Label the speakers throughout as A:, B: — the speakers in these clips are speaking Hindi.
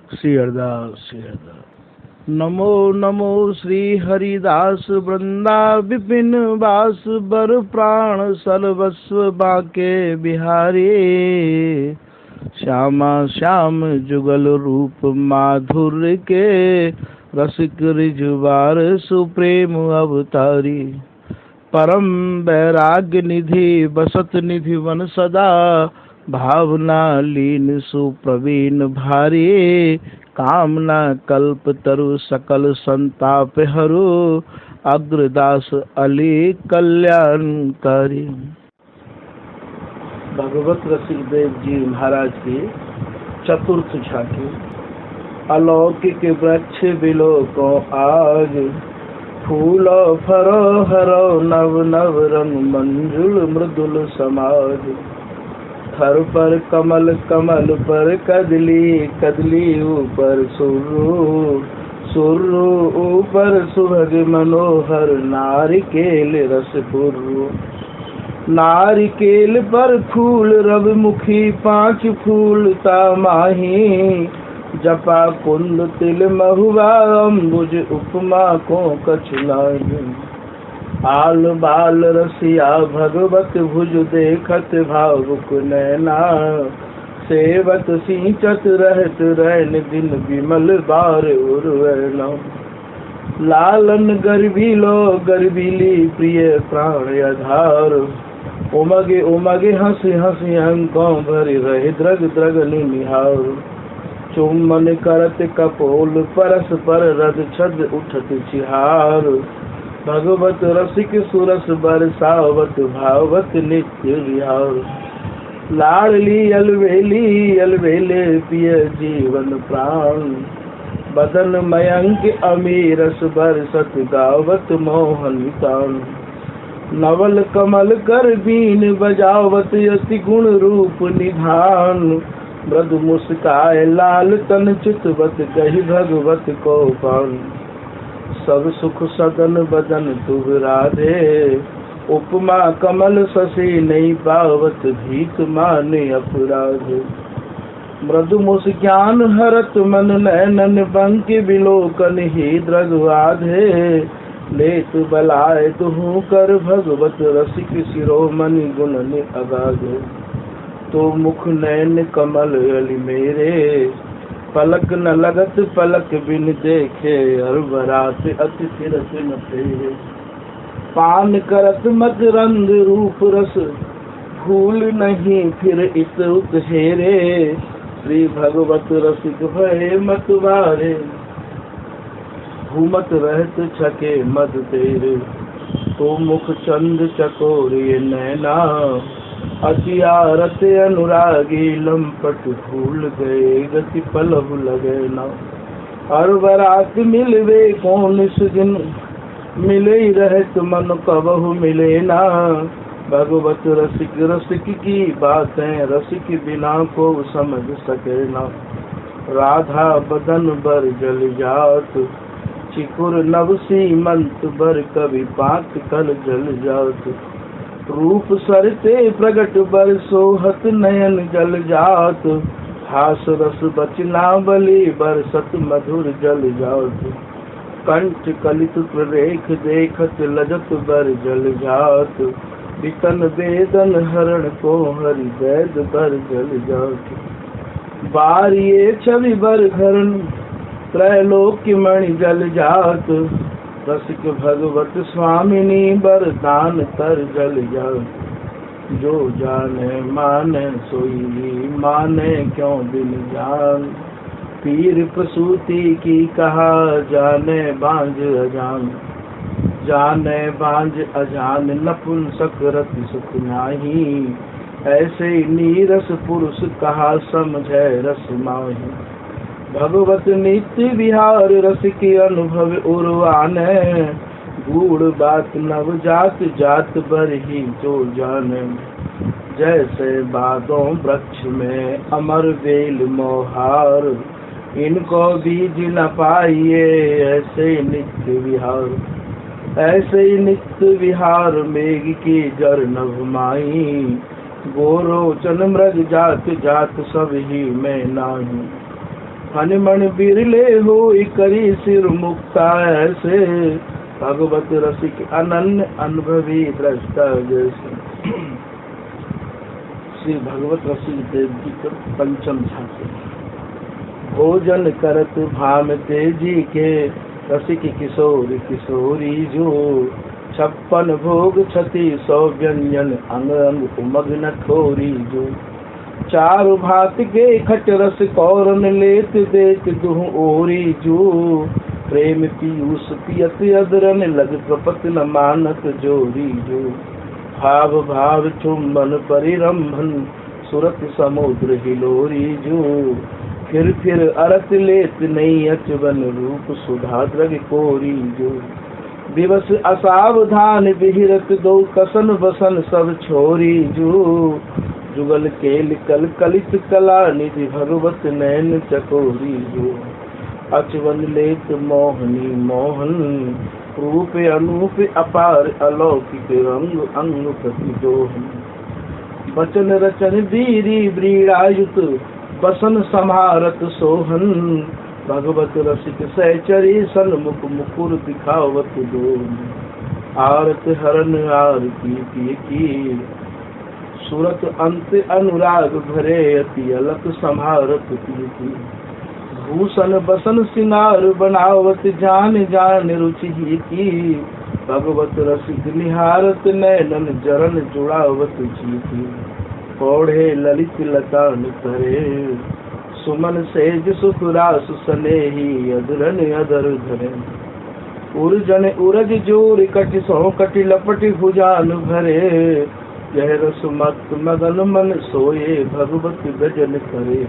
A: श्री हरिदास श्री हरिदास। नमो नमो श्री हरिदास वृंदा विपिन वास बर प्राण सर्वस्व बाके बिहारी। श्यामा श्याम जुगल रूप माधुर्य के रसिक रिजवार सुप्रेम अवतारी। परम वैराग्य निधि बसत निधि वन सदा भावना लीन सुप्रवीण भारी। कामना कल्प तरु सकल संताप हरु अग्रदास अली कल्याणकारी। भगवत रसिक देव जी महाराज की चतुर्थ झांकी। अलौकिक वृक्ष बिलो को आज फूलो फरो हरो नव नव रंग मंजुल मृदुल समाज। थर पर कमल कमल पर कदली कदली ऊपर सुरु सुरु ऊपर सुभग मनोहर नारिकेल रस पुरु। नारिकेल पर फूल रव मुखी पांच फूल तामाही। जपा कुंद तिल महुआ अम्बुज उपमा को कछुलाई। आल बाल रसिया भगवत भुज देखत भावुक नैना। सेवत सींचत रहत रैन दिन विमल बार उर्वैना। लालन गर्भिलो गर्भिली प्रिय प्राण आधार। उमगे उमगे हंसी हंसी अंकों भरी रहे द्रग द्रग निहार। चुम्बन करत कपोल परस पर रद छद उठत चिहार। भगवत रसिक सुरस बरसावत भावत नित्य विहार। लाडली अलवेली अलवेले पिय जीवन प्राण। बदन मयंक अमीरस बरसत गावत मोहन तान। नवल कमल कर बीन बजावत यति गुण रूप निधान। मृदु मुस्काए लाल तन चितवत कही भगवत को पान। सब सुख सदन बदन तुग राधे। उपमा कमल शशि नहीं पावत भीख माने अपराध। मृदु मुस्कान हरत मन नैनन बंक बिलोकन ही द्रग आधे। लेत बलाय तुहु कर भगवत रसिक शिरोमणि गुण अगाधे। तो मुख नैन कमल अली मेरे। पलक न लगत पलक बिन देखे हर बरात अतिथि रस न फेरे। पान करत मकरंद रूप रस भूल नहीं फिर इत उत हेरे। श्री भगवत रसिक भय मतवारे। घूमत रहत छके मद तेरे। तो मुख चंद चकोरे नैना। अति आरत अनुरागी लंपट भूल गए गति पलहु लगे न। हर बरात मिलवे कौन इस दिन। मिले रहत मन कबहु मिले ना। भगवत रसिक रसिक की बातें रसिक बिना को समझ सके न। राधा बदन बर जल जात। चिकुर नव सीमंत बर कवि पात कल जल जात। रूप सरते प्रगट बर सोहत नयन जल जात। हास रस बचना बली बरसत मधुर जल जात। कंठ कलित प्ररेख देखत लजत बर जल जात। वितन वेदन हरण को हरि वैद बर जल जात। बारिये छवि बर घरण त्रैलोक्य मणि जल जात। रसिक भगवत स्वामिनी बरदान तर जल जात। जो जाने माने सोई माने क्यों बिन जान। पीर प्रसूति की कहा जाने बांझ अजान। जाने बांझ अजान नपुंसक रति सुख नाही। ऐसे नीरस पुरुष कहा समझे रस माही। भगवत नित्य विहार रसिक अनुभव उर्वाने। गूढ़ बात नव जात जात बर ही जो जाने। जैसे बादों वृक्ष में अमर बेल मोहार। इनको बीज न पाइए ऐसे नित्य विहार। ऐसे नित्य विहार मेघ की जर नभ माई। गोरोचन मृग जात जात सब ही में नाही। फन मन बिरले हो करी सिर मुक्ता ऐसे, भगवत रसिक अनन्य अनुभवी दृष्टा जैसे। श्री भगवत रसिक देव जी का पंचम झांकी। भोजन करत भाम तेजी के, रसिक किशोर किशोरी जो, 56 भोग 3600 व्यंजन, अंग अंग उमग्न ठोरी जो। 4 भात के खट रस कौरन लेत देत दुह ओरी जो, प्रेम पीयूष पियत अदरन लग कपत न मानत जोरी जो। भाव भाव चुम्बन परिरंभन, सुरत समुद्र हिलोरी जो। फिर अरत लेत नहीं अचवन, रूप सुधा द्रग कोरी जो। दिवस असावधान विहिरत दो, कसन बसन सब छोरी जो। जुगल केल कल कलित कला निधि, भगवत नैन चकोरी जो। अचवन लेत मोहनी मोहन, रूप अनूप अपार अलौकिक रंग अंग प्रतिदोहन। बचन रचन दीरी व्रीड़ायुत, बसन समारत सोहन। भगवत रसिक सहचरी सन्मुख, मुकुर दिखावत दोन। आरत हरन आरती की, सूरत अंत अनुराग भरे अति अलक संहारत की। भूषण बसन सिंगार बनावत, जान जान रुचि की। भगवत रसिक निहारत नैनन, जरन जुड़ावत जी की। पौढ़े ललित लतान करे, सुमन सेज सुख रास सनेही, अदरन अदर धरे। उर्जन उरज जोर कटि सौ कटि लपटि भुजान भरे। यह रस मत मगन मन सोए, भगवत भजन करे।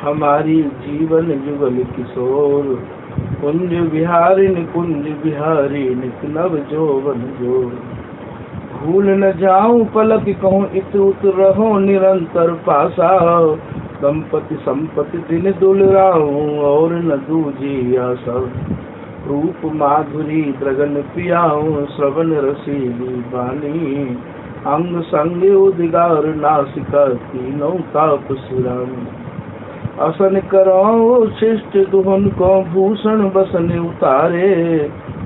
A: हमारी जीवन युगल किशोर, कुंज बिहारी कुंज बिहारी, नित नव जोवन जोर। भूल न जाऊं पलक कहूँ, इत उत रहो निरंतर पासा। दंपति संपत्ति दिन दुलराऊं, और न दूजी आशा। रूप माधुरी द्रगन पियाऊं, श्रवण रसीली बानी। अंग संग उदिगार नासिका, तीनों ताप सिरानी। असन करो शिष्ट दुहन को, भूषण बसन उतारे।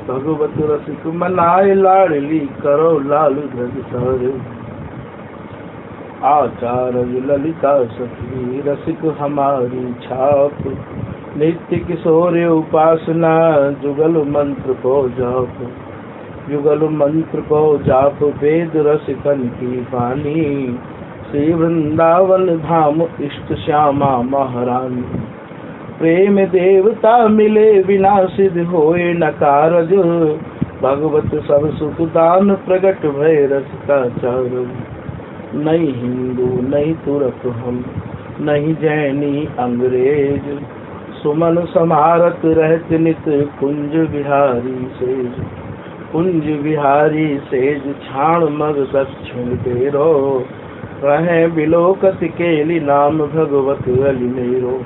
A: भगवत रसिक मनाए लाडली, करो लाल ध्वज सारे। आचार्य ललिता सखी, रसिक हमारी छाप। नित्य किशोर उपासना, जुगल मंत्र को जाप। युगल मंत्र को जाप, वेद रसिकन की वाणी। श्री वृंदावन धाम इष्ट श्यामा महारानी। प्रेम देवता मिले बिना सिद्ध होए न कारज। भगवत सब सुख दान प्रगट भय रस का चार। नहीं हिंदू नहीं तुरक हम, नहीं जैनी अंग्रेज। सुमन समारत रहत नित, कुंज बिहारी सेज। कुंज बिहारी सेज, छाण मग दक्षिण तेरो। रहे बिलोकत केली, नाम भगवत अलिमेरो।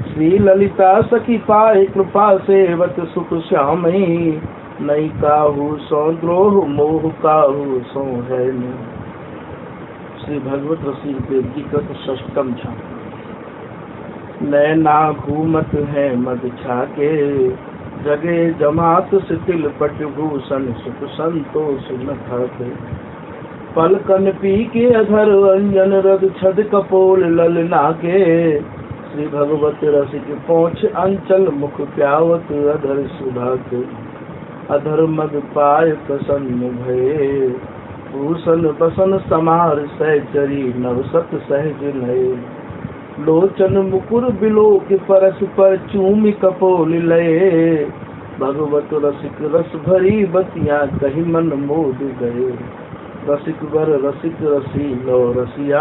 A: श्री ललिता सखी पाए कृपा सेवत, सुख श्यामई। नहीं काहू सो द्रोह, मोह काहू सो है नहीं। श्री भगवत रसिक देव जी का षष्टम झांकी। नैना घूमत है मद छाके, जगे जमात शिथिल पट भूषण। सुख संतोष न थाके। पलकन पी के अधर अंजन, रद छद कपोल ललना के। श्री भगवत रसिक पोंछ अंचल, मुख प्यावत अधर सुधा के। अधर मद पाय प्रसन्न भये, भूषण बसन समार सहचरी। नवसत सहज नये। लोचन मुकुर बिलोक परस पर, चूमि कपोल लये। भगवत रसिक रस भरी बतिया, कही मन मोद गए। रसिक वर रसिक रसीलो रसिया,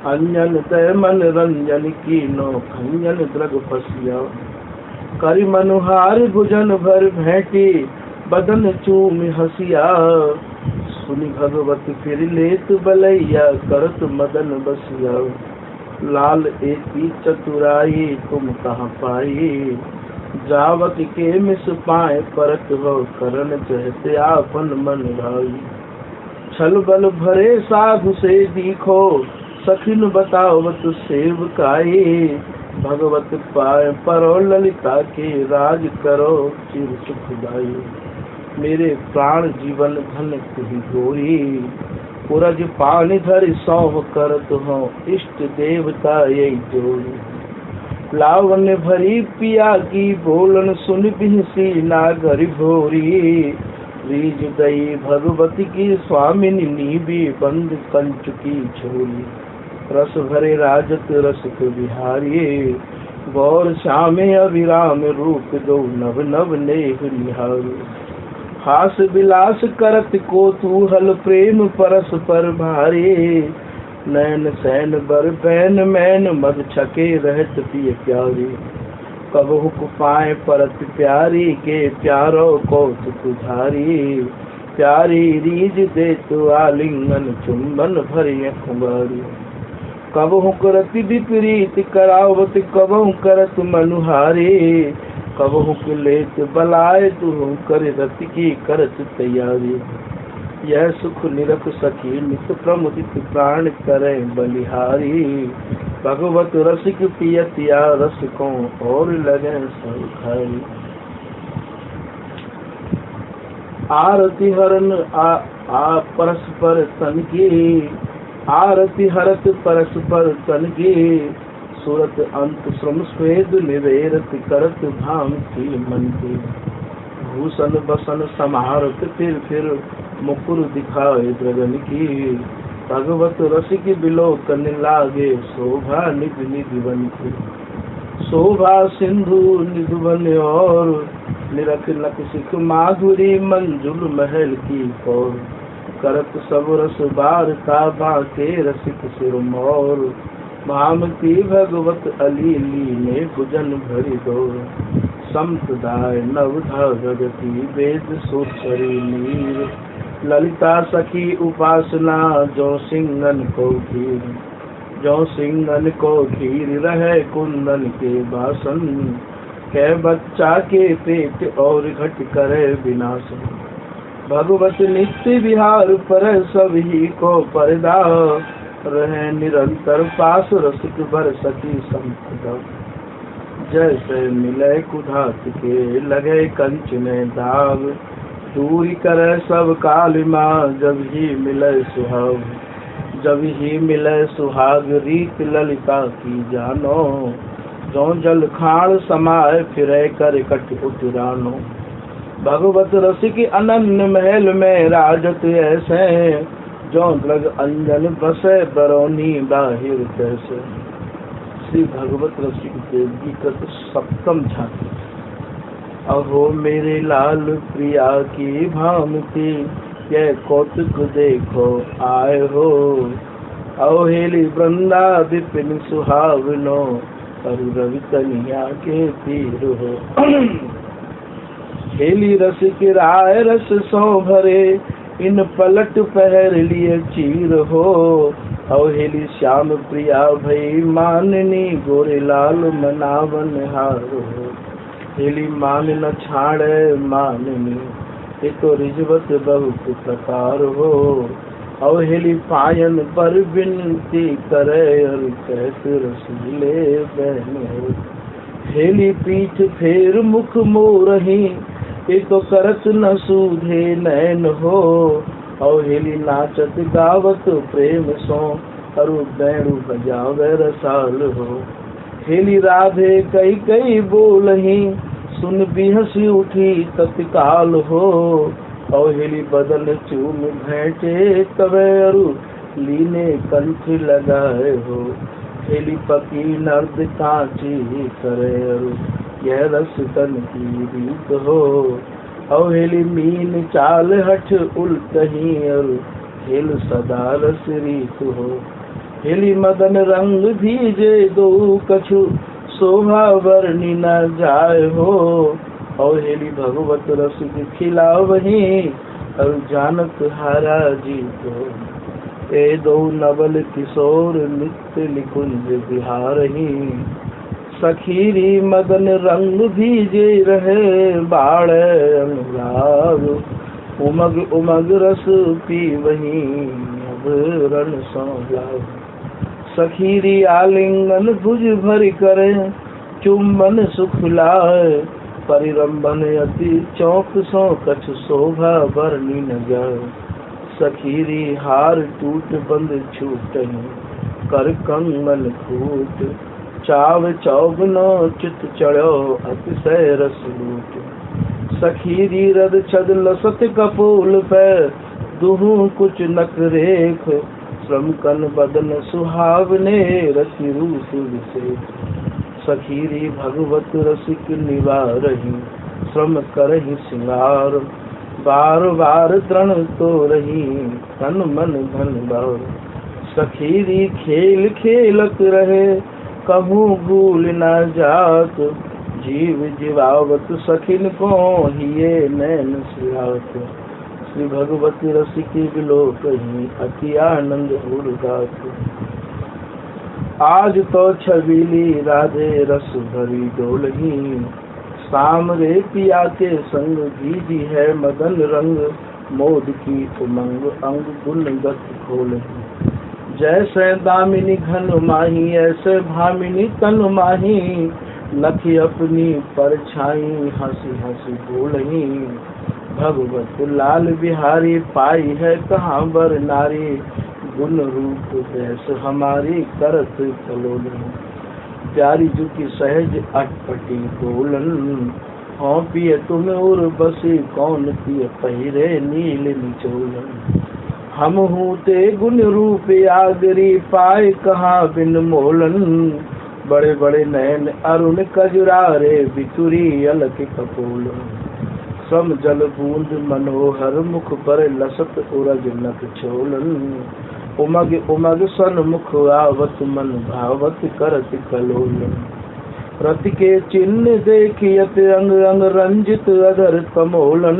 A: अंजन तय मन रंजन कीनो। खंजन द्रग फसिया। करि मनुहार भुजन भर भेंटी, बदन चूमि हसिया। सुनि भगवत फिर लेत बलैया, करत मदन बसिया। लाल एती चतुराई, तुम कहाँ पाई। जावत के मिस पाए, परत हो करन चहते आपन मन भाई। छल बल भरे साधु से दीखो, सखिन बतावत सेवकाई। भगवत पाए परो ललिता के राज करो चिर सुखदाई। मेरे प्राण जीवन धन तुहि गोरी पुरज पानी धरि सौंभ करत हो इष्ट देवता यही जोड़ी। लावण्य भरी पिया की बोलन सुन बिहसी नागर भोरी। रीज दई भगवती की स्वामिनी नीबी बंद कंच की छोरी। रस भरे राजत रसिक बिहारी गौर श्यामे अभिराम रूप दो नव नव नेह निहारी। हास विलास करत कोतूहल प्रेम परस पर भारी। नैन सैन बर बैन मैन मद छके रहत पिय प्यारी। कबहु पाए परत प्यारी के प्यारो कौतुक धारी। प्यारी रीज दे तो आलिंगन चुंबन भरिय कुमारी। कबहु करत विपरीत करावत कबहु करत मनुहारी। कबहु लेत बलाय तू कर रति की करत तैयारी। यह सुख निरख सखी नित प्रमुदित प्राण करे बलिहारी। भगवत रसिक पियतिया रसिकों और लगे सब खाई। आरती हरन आ परस्पर तन की। आरती हरत परस्पर तन की। सूरत अंत श्रम स्वेद निवेरत करत धाम की मन की। भूषण बसन समारत फिर मुकुर दिखाए द्रगन की। भगवत रसिक बिलोकन लागे शोभा निध निधिवन की। शोभा सिंधु निधुवन और निरख नक सिख माधुरी मंजुल महल की कौर। करत सब रस बार का बाके रसिक सिर मोर। भामती भगवत अलीली ने भुजन भरी दो। संप्रदाय नवधा जगती वेद सोचरी नीर। ललिता सखी उपासना जो सिंगन को खीर। जो सिंगन को खीर रहे कुंदन के बासन। कै बच्चा के पेट और घट करे विनाश। भगवत नित्य विहार पर सभी को परदा। रहे निरंतर पास रसिक भर सखी संपदा। जैसे मिले कुधात के लगे कंच में दाग। दूरी करे सब कालिमा जब ही मिले सुहाग। जब ही मिले सुहाग रीत ललिता की जानो। जो जल खान समाये फिरे कर कट उतरानो। भगवत रसिक अनन्य महल में राजत ऐसे। जो लग अंजन बसे बरौनी बाहिर कैसे। श्री भगवत रसिक देव जी कृत सप्तम झांकी। अहो मेरे लाल प्रिया की भामती यह कौतुक देखो आए हो। अवहेली वृंदा विपिन सुहावनो अरु रवि तनिया के तीर हो। हेली रसिक राय रस सो भरे इन पलट पहर लिए चीर हो। अवहेली श्याम प्रिया भई माननी गोरे लाल मनावन हार हो। हेली मान न छाड़े माननी ये तो रिजवत बहुत प्रकार हो। अवहेली पायन पर विनती करे और कहते रसीले बहन हो। हेली पीठ फेर मुख मोरही ये तो करत न सूधे नैन हो। अवहेली नाचत गावत प्रेम सो अरु बैणु बजावे रसाल हो। हेली राधे कई कई बोलही सुन बिहसी उठी तत्काल हो। अवहेली बदन चूम भेंटे तवे अरु लीने कंठ लगाए हो। हेली पकी नर्द कांची करे अरु यह रस तन की रीत हो। अवहेली मीन चाल हठ उल्टही अरु हेल सदा रस रीत हो। हेली मदन रंग भीजे दो कछु शोभा वर्णि न जाय हो। अवहेली भगवत रसिक खिलावही और जानत हारा जीत हो। ए दो नवल किशोर नित्य निकुंज बिहारही। सखीरी मदन रंग भीजे रहे बाड़ अनुराग। उमग उमग रस पी वही अब रण सो लाग। सखीरी आलिंगन भुज भरि करे, चुम्बन सुख लाए, परिरंभन अति चौक सो कछ शोभा बरनी न जाए। सखीरी हार टूट बंद छूट, कर कंगन फूट, चाव चौगनो चित चढ़ो अतिशय रस लूट। सखीरी रद छद लसत कपूल पे, दुहु कुछ नक रेख, श्रम कन बदन सुहावने रति रूप विशेष। सखीरी भगवत रसिक निवारही, श्रम करही सिंगार, बार बार तृण तो रही, तन मन धन बार। सखीरी खेल खेलत रहे, कभू भूल न जात, जीव जीवावत सखिन को हिये नैन सिरात। श्री भगवती रसिकी विलोकही, अति आनंद उर्गात। आज तो छबीली राधे रस भरी डोलही, शाम रे पिया के संग भीजी है मदन रंग, मोद की उमंग अंग गुणगत खोलही। जैसे दामिनी घन माही, ऐसे भामिनी तन माही, लखी अपनी परछाई हंसी हंसी बोलही। भगवत लाल बिहारी, पाई है कहाँ बर नारी, गुण रूप जैसे हमारी करत कलोनी। प्यारी जो की सहज अटपटी बोलन, हाँ पिए तुम और बसी, कौन पिए पहिरे नील निचोलन। हम हूँ ते गुण रूप आगरी, पाए कहाँ बिन मोलन, बड़े बड़े नैन अरुण कजुरारे, बितुरी अलक कपोल। सम जल बूंद मनोहर, मुख पर लसत उरज नक छोलन। उमग उमग सन मुख आवत, मन भावत करत कलोलन। रति के चिन्ह देखियत, अंग अंग रंजित अधर कमोलन।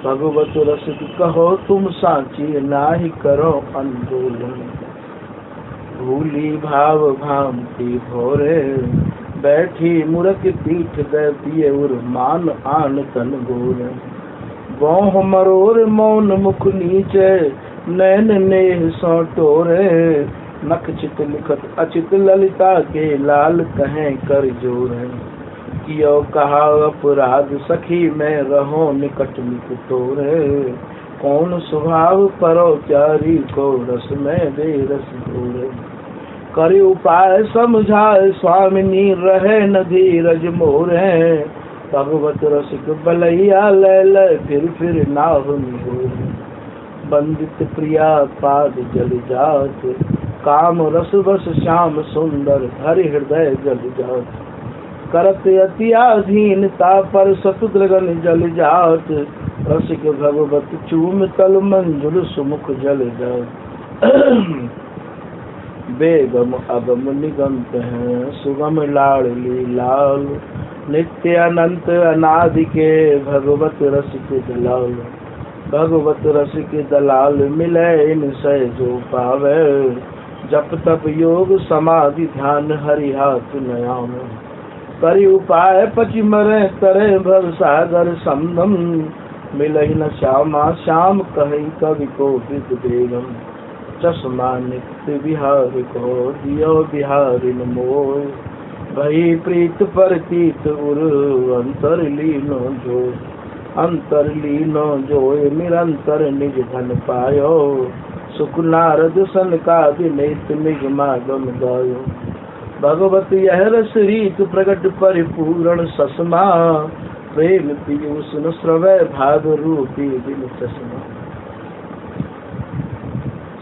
A: भगवत रसिक कहो तुम साची, नाहि करो आंदोलन। भूली भाव भांति भोरे, बैठी मुरक पीठ दे, पिए उर मान आन तन गोरे। बहु मरोर मौन मुख नीचे, नैन नेह सो टोरे। नख चित लिखत अचित ललिता के, लाल कहें कर जोरे। कियो कहा अपराध सखी, मैं रहो निकट निक तोरे। कौन स्वभाव परोचारी को, रस में दे रस घोरे। करि उपाय समझाए स्वामिनी, रहे न धीरज मोरे। भगवत रसिक बलैया ले ले, फिर नाव निहोरे। बंदित प्रिया पाद जल जात, काम रस बस श्याम सुंदर, हरि हृदय जल जात। करत अति अधीनता, पर सतुद्रगन जल जात। रसिक भगवत चूम तल, मंजुल सुमुख जल जात। बेगम अगम निगंत हैं, सुगम लाडली लाल। नित्य अनंत अनादि के, भगवत रसिक दलाल। भगवत रसिक दलाल, मिले इनसे जो पावे। जप तप योग समाधि ध्यान, हरि हाथ नयाम। करि उपाय पचि मरे, तरे भव सागर समदम। मिलहि न श्यामा श्याम, कहि कवि को विद बेगम। चश्मा नित्य बिहार को, दियो बिहारिन मोय। भई प्रीत परतीत उर, अंतर लीनो जो। अंतर लीनो जोय, निरंतर निज धन पायो। सुख नारद सनकादि, नेत निगमागम गायो। भगवत यह रस रीत, प्रगट परिपूर्ण ससमा। प्रेम पीयूष न स्रवै, भाग रूपी बिन चश्मा।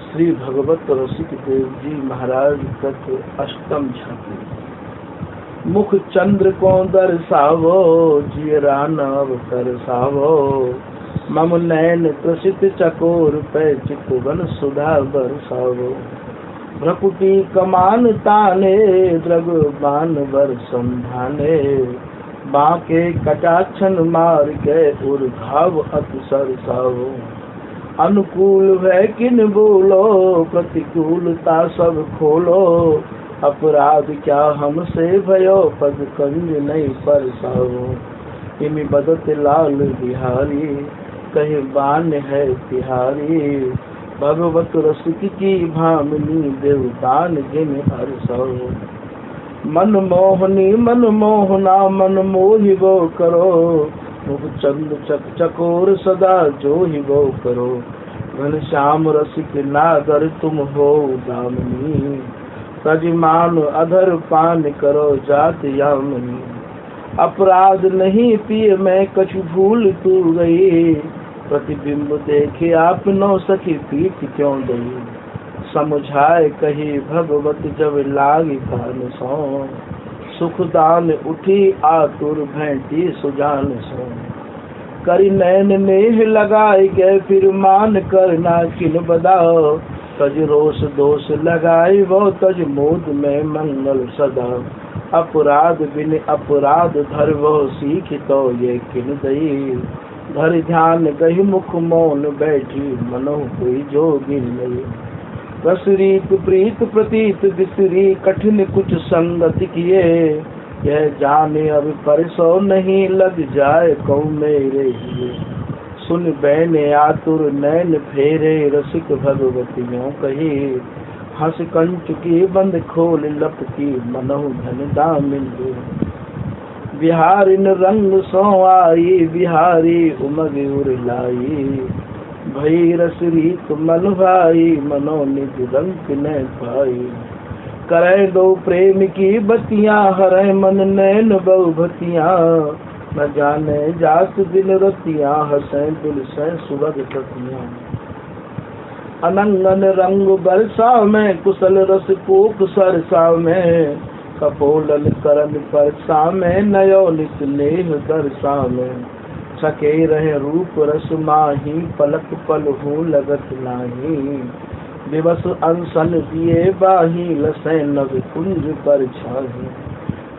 A: श्री भगवत रसिक देव जी महाराज तक अष्टम झांकी। मुख चंद्र को दर्शावो, जियरा नव तरसावो। मम नैन त्रसित चकोर पे, चितवन सुधा बरसावो। भ्रकुटी कमान ताने, द्रग बान बर संधाने। बांके कटाक्षन मार के, उर घाव अति सरसावो। अनुकूल है किन बोलो, प्रतिकूलता सब खोलो। अपराध क्या हमसे भयो, पद कंज नहीं परसावो। इमि बदत लाल बिहारी, कहीं बान है तिहारी। भगवत रसिक की भामिनी देवतान जिन हर्षो। मन मोहनी मन मोहना मन मोहि वो करो, मुख चंद चक चकोर सदा जो ही वो करो। घन श्याम रसिक नागर तुम हो दामिनी, तजमान अधर पान करो जात यामिनी। अपराध नहीं पिए मैं कछु भूल तू गई, प्रतिबिंब देखे आप नौ सखी पीठ क्यों गई। समझाए कही भगवत जब लागी कान सो, सुख दान उठी आतुर भेंटी सुजान सो। करी नैन नेह लगाए के फिर मान करना किन बदाओ, तज रोष दोष लगाई वो तज मोद में मंगल सदा। अपराध बिन अपराध धर वो सीख तो ये किन दई, धर ध्यान गही मुख मौन बैठी मनो कोई जोगी नहीं। रस रीत प्रीत प्रतीत बिसरी कठिन कुछ संगति किए, यह जाने अब परसो नहीं लग जाए कौ मेरे लिए। सुन बैने आतुर नैन फेरे रसिक भगवतियों कही, हंस कंठ की बंद खोल लपकी मनहु धन दामिनी। बिहारिन रंग सो आई बिहारी उमग उरलाई, भई रस रीत मन भाई मनो निज रंग न पाई। करे दो प्रेम की बतियां हरे मन नैन बहु भतियां, न जाने जात दिन रतियां हंसे दिल से सुबह सतियां। अनंगन रंग बरसा में कुशल रस कोक सरसा में, कपोलन करन परसा में नयो नित नेह दरसा में। छके रहे रूप रस माही पलक पल हूँ लगत नाही, दिवस अनसन दिए बाही लसै नव कुंज पर छाही।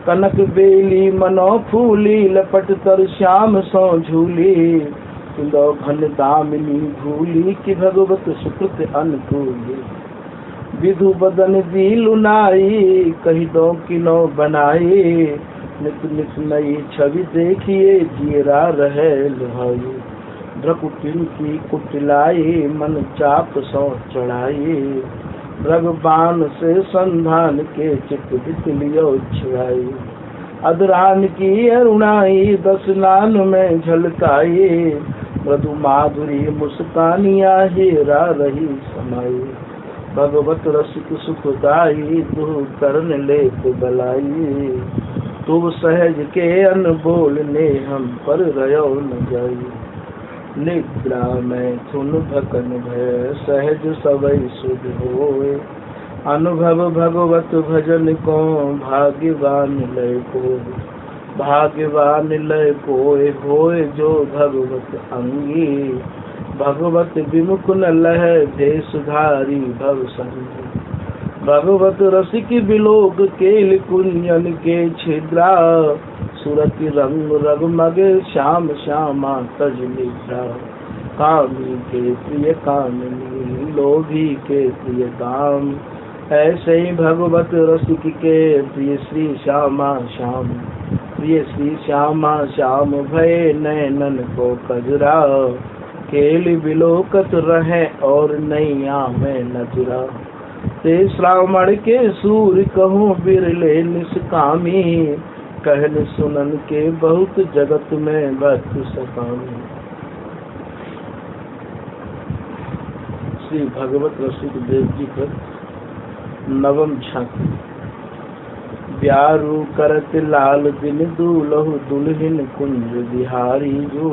A: कनक बेली मनो फूली लपट तर श्याम सो झूली, तुलो घन दामिनी भूली कि भगवत सुकृत अनुकूली। विधु बदन दी लुनाई कही दो किनो बनाई, नित नित नई छवि देखिए जीरा रहे लुहाई। भ्रकुटिन की कुटिलाई मन चाप सो चढ़ाई, रगबान से संधान के चित बितलियो छुआई। अदरान की अरुणाई दस नान में झलकाई, मृदु माधुरी मुस्कानिया हीरा रही समाई। भगवत रसिक सुखदाई तू करन लेत बलाई, तू सहज के अनबोल ने हम पर रयो न जाई। निद्रा में थुन भकन भय सहज सबई सुध होए, अनुभव भगवत भजन को भाग्यवान लय को। भाग्यवान लय कोय होए जो भगवत अंगी, भगवत विमुख न लह देशधारी भव संगी। भगवत रसिक बिलोक केल कुंजन के छिद्रा, सुरति रंग रग मगे श्याम श्यामा तज निद्रा। कामी के प्रिय कामिनी लोभी के प्रिय काम, ऐसे ही भगवत रसिक के प्रिय श्री श्यामा श्याम। प्रिय श्री श्यामा श्याम भय नैनन को कजरा, केल बिलोकत रहे और नैया में नजरा। ते श्रावण के सूर कहूँ बिरले निष्कामी, कहन सुनन के बहुत जगत में भक्त सकामी। श्री भगवत रसिक देव जी पर नवम झांकी। ब्यारू करत लाल दिन दूलहु दुल्हिन कुंज बिहारी जो,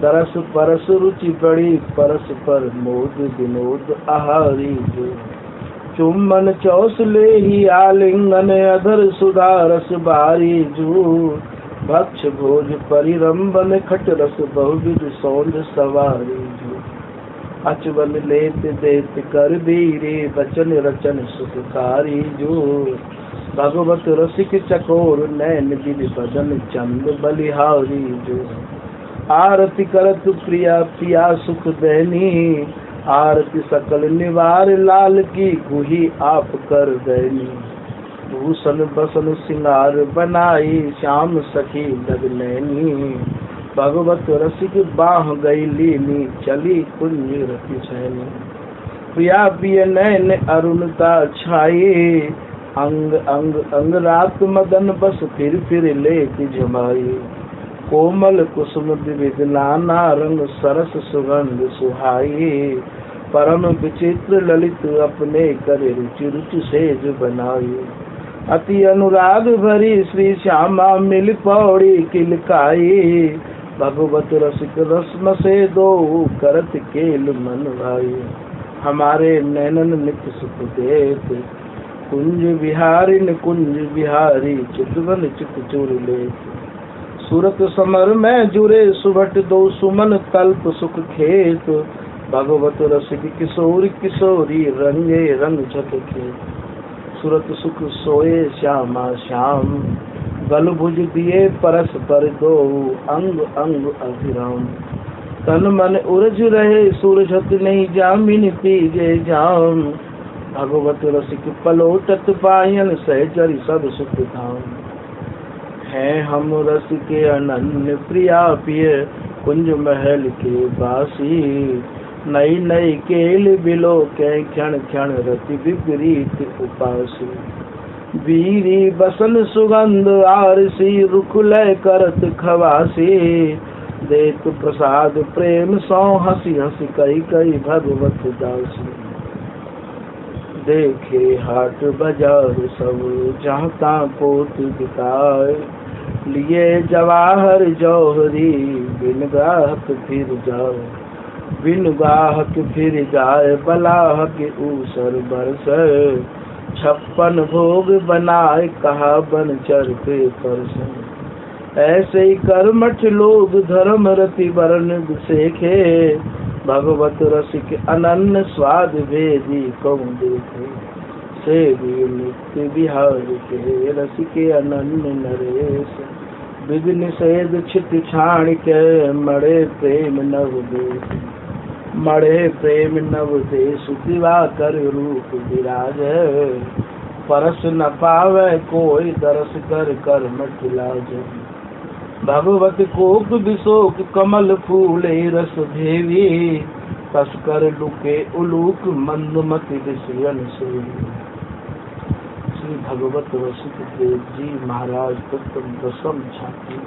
A: दरस परस रुचि बड़ी परस पर मोद विनोद आहारी जो। चुम्बन चौस ले ही आलिंगन अधर सुधारस बारी जो, भक्ष भोज परिरंबन खट रस बहुविध सौंद सवारी जो। अचवन लेत देत कर बीरे बचन रचन सुखकारी जो, भगवत रसिक चकोर नैन दिल बदन चंद बलिहारी जो। आरती करत प्रिया पिया सुख देनी, आरती सकल निवार लाल की गुही आप कर देनी। भूषण बसन सिंगार बनाई श्याम सखी लग नैनी, भगवत रसिक बाह गई लीनी चली कुंज रति सैनी। प्रिया पिय नैन अरुणता छाये, अंग अंग अंग रात मदन बस फिर लेत जमाये। कोमल कुसुम विविध नाना रंग सरस सुगंध सुहाये, परम विचित्र ललित अपने करे रुचि रुचि सेज बनाये। अति अनुराग भरी श्री श्यामा मिल पौड़ी किलकाये, भगवत रसिक रस्म से दो करत केल मन भाई। हमारे नैनन नित्य सुख देत, कुंज बिहारी न कुंज बिहारी, चितवन चित चूर लेत। सूरत समर में जुरे सुभट दो सुमन कल्प सुख खेत, भगवत रसिक किशोर किशोरी रंगे रंग झटके। सूरत सुख सोए श्यामा श्याम, गल भुज दिए परस्पर दो, अंग अंग अभिराम। तन मन उरझ रहे सूरझत नहीं जामिन तीजे जाम, भगवत रसिक पलोटत पायन सहचरी सब सुख धाम। है हम रस के अनन्य प्रिया पिय, कुंज महल के बासी। नई नई केल बिलो के क्षण क्षण रति विपरीत उपासी। बीरी बसन सुगंध आरसी, रुकुलय करत खवासी। देत प्रसाद प्रेम सौ हसी हसी, कई कई भगवत दासी। देखे हाट बाजार सब, जहाँ तहाँ पोत बिकाए। लिए जवाहर जौहरी, बिन ग्राहक फिर जाए। बिन गाहक फिर जाए, बलाहक ऊसर बरसर। 56 भोग बनाए, कहा बन चर पे परसर। ऐसे ही कर्मठ लोग धर्म रति वर्ण सेखे, भगवत रसिक अनन्य स्वाद भेदी कौन देखे। से भी नित्य बिहार के रसिके अनन्य नरेश, विध निषेध छित छाण के मड़े प्रेम नव देश। मड़े प्रेम नव देश, दिवाकर रूप विराज। परस न पावे कोई, दरस कर कर्मठ लाज। भगवत कोक विशोक कमल फूले रस भेवी, तस्कर लुके उलूक मंदमति विषयन सेवी। श्री भगवत रसिक देव जी महाराज प्रथम दशम छाती।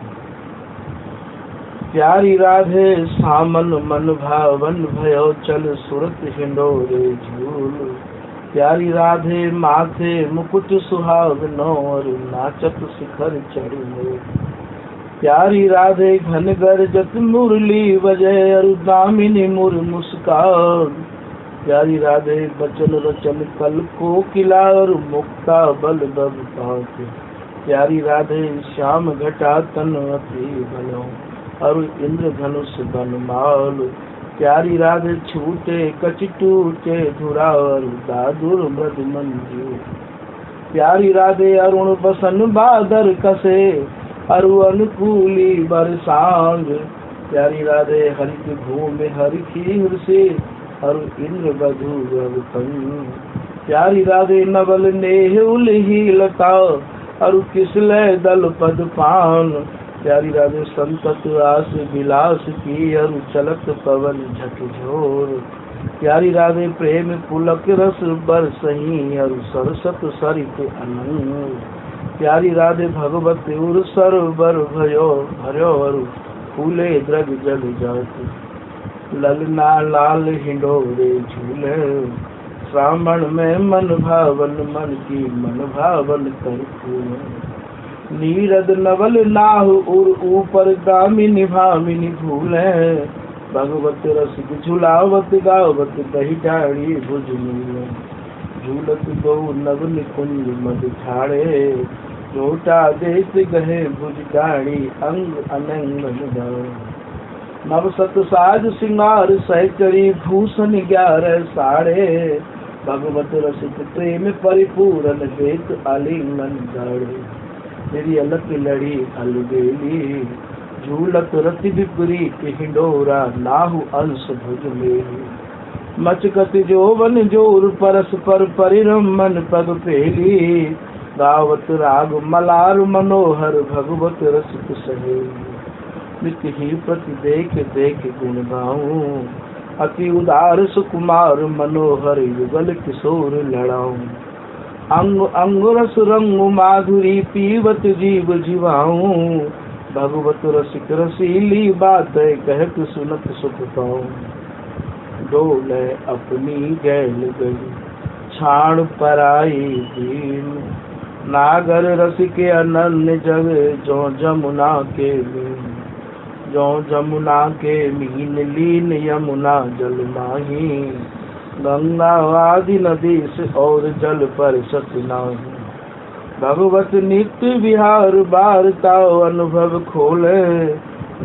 A: प्यारी राधे सामन मन भावन भयो, चल सुरत हिंडोरे झूल। प्यारी राधे माथे मुकुट सुहावनो, और नाचत शिखर चढ़ी। प्यारी राधे घन गरजत मुरली बजय, और दामिनी मुर मुस्कान। प्यारी राधे बचन रचन कल कोकिला, और मुक्ता बल दब पात। प्यारी राधे श्याम घटा तन अति बलो, और इंद्र धनुष बनमाल। प्यारी राधे छूटे कच टूटे धुरा, और दादुर मृद मंजू। प्यारी राधे अरुण बसन बादर कसे, अरु अनुकूली बरसांग। प्यारी राधे हरित भूमि हरि खीर से, अरु इंद्र बधु रवतन। प्यारी राधे नवल नेह उलही लता, अरु किसलय दल पद पान। प्यारी राधे संतत आस विलास की, अरु चलत पवन झकझोर। प्यारी राधे प्रेम पुलक रस बरसही, अरु सरसत सरित अनंग। प्यारी राधे भगवत उर सरोवर भयो भर्यो, अरु फूले द्रग जल जात। ललना लाल हिंडोरे झूले, श्रावण में मन भावन मन की मन भावन कर फूले। नीरद नवल नाहु उर ऊपर, दामिनी भामिनी भूले। भगवत रसिक झुलावत गावत, दही डाड़ी भुज मिले। झूलत दो नव निकुंज मद ठाड़े, रोटा देश गहे भुज डाड़ी, अंग अनंग जाओ। नव सत साज सिंगार सहचरी, भूषण 11 साड़े। भगवत रसिक प्रेम परिपूर्ण, देत आलिंगन दाड़े। मेरी अलग लड़ी अलबेली, झूलत रति विपरीत हिंडोरा, नाहु अंश भुज मेली। मचकत जोवन जोर, परस्पर परिरमन पग पेली। गावत राग मलार मनोहर, भगवत रसिक सहेली। नित्य ही प्रति देख देख गुण गाऊं, अति उदार सुकुमार मनोहर युगल किशोर लड़ाऊं। अंग अंग रस रंग माधुरी पीवत जीव जीवाऊं। भगवत रसिक रसीली बात कहत सुनत सुख पाऊं। डोले अपनी गैल गई छाण पराई दीन। नागर रसिक अनन्य जग जो जमुना के मीन। जो जमुना के मीन लीन यमुना जल माही। गंगा आदि नदी से और जल पर सत नाही। भगवत नित्य विहार बारताओ अनुभव खोले।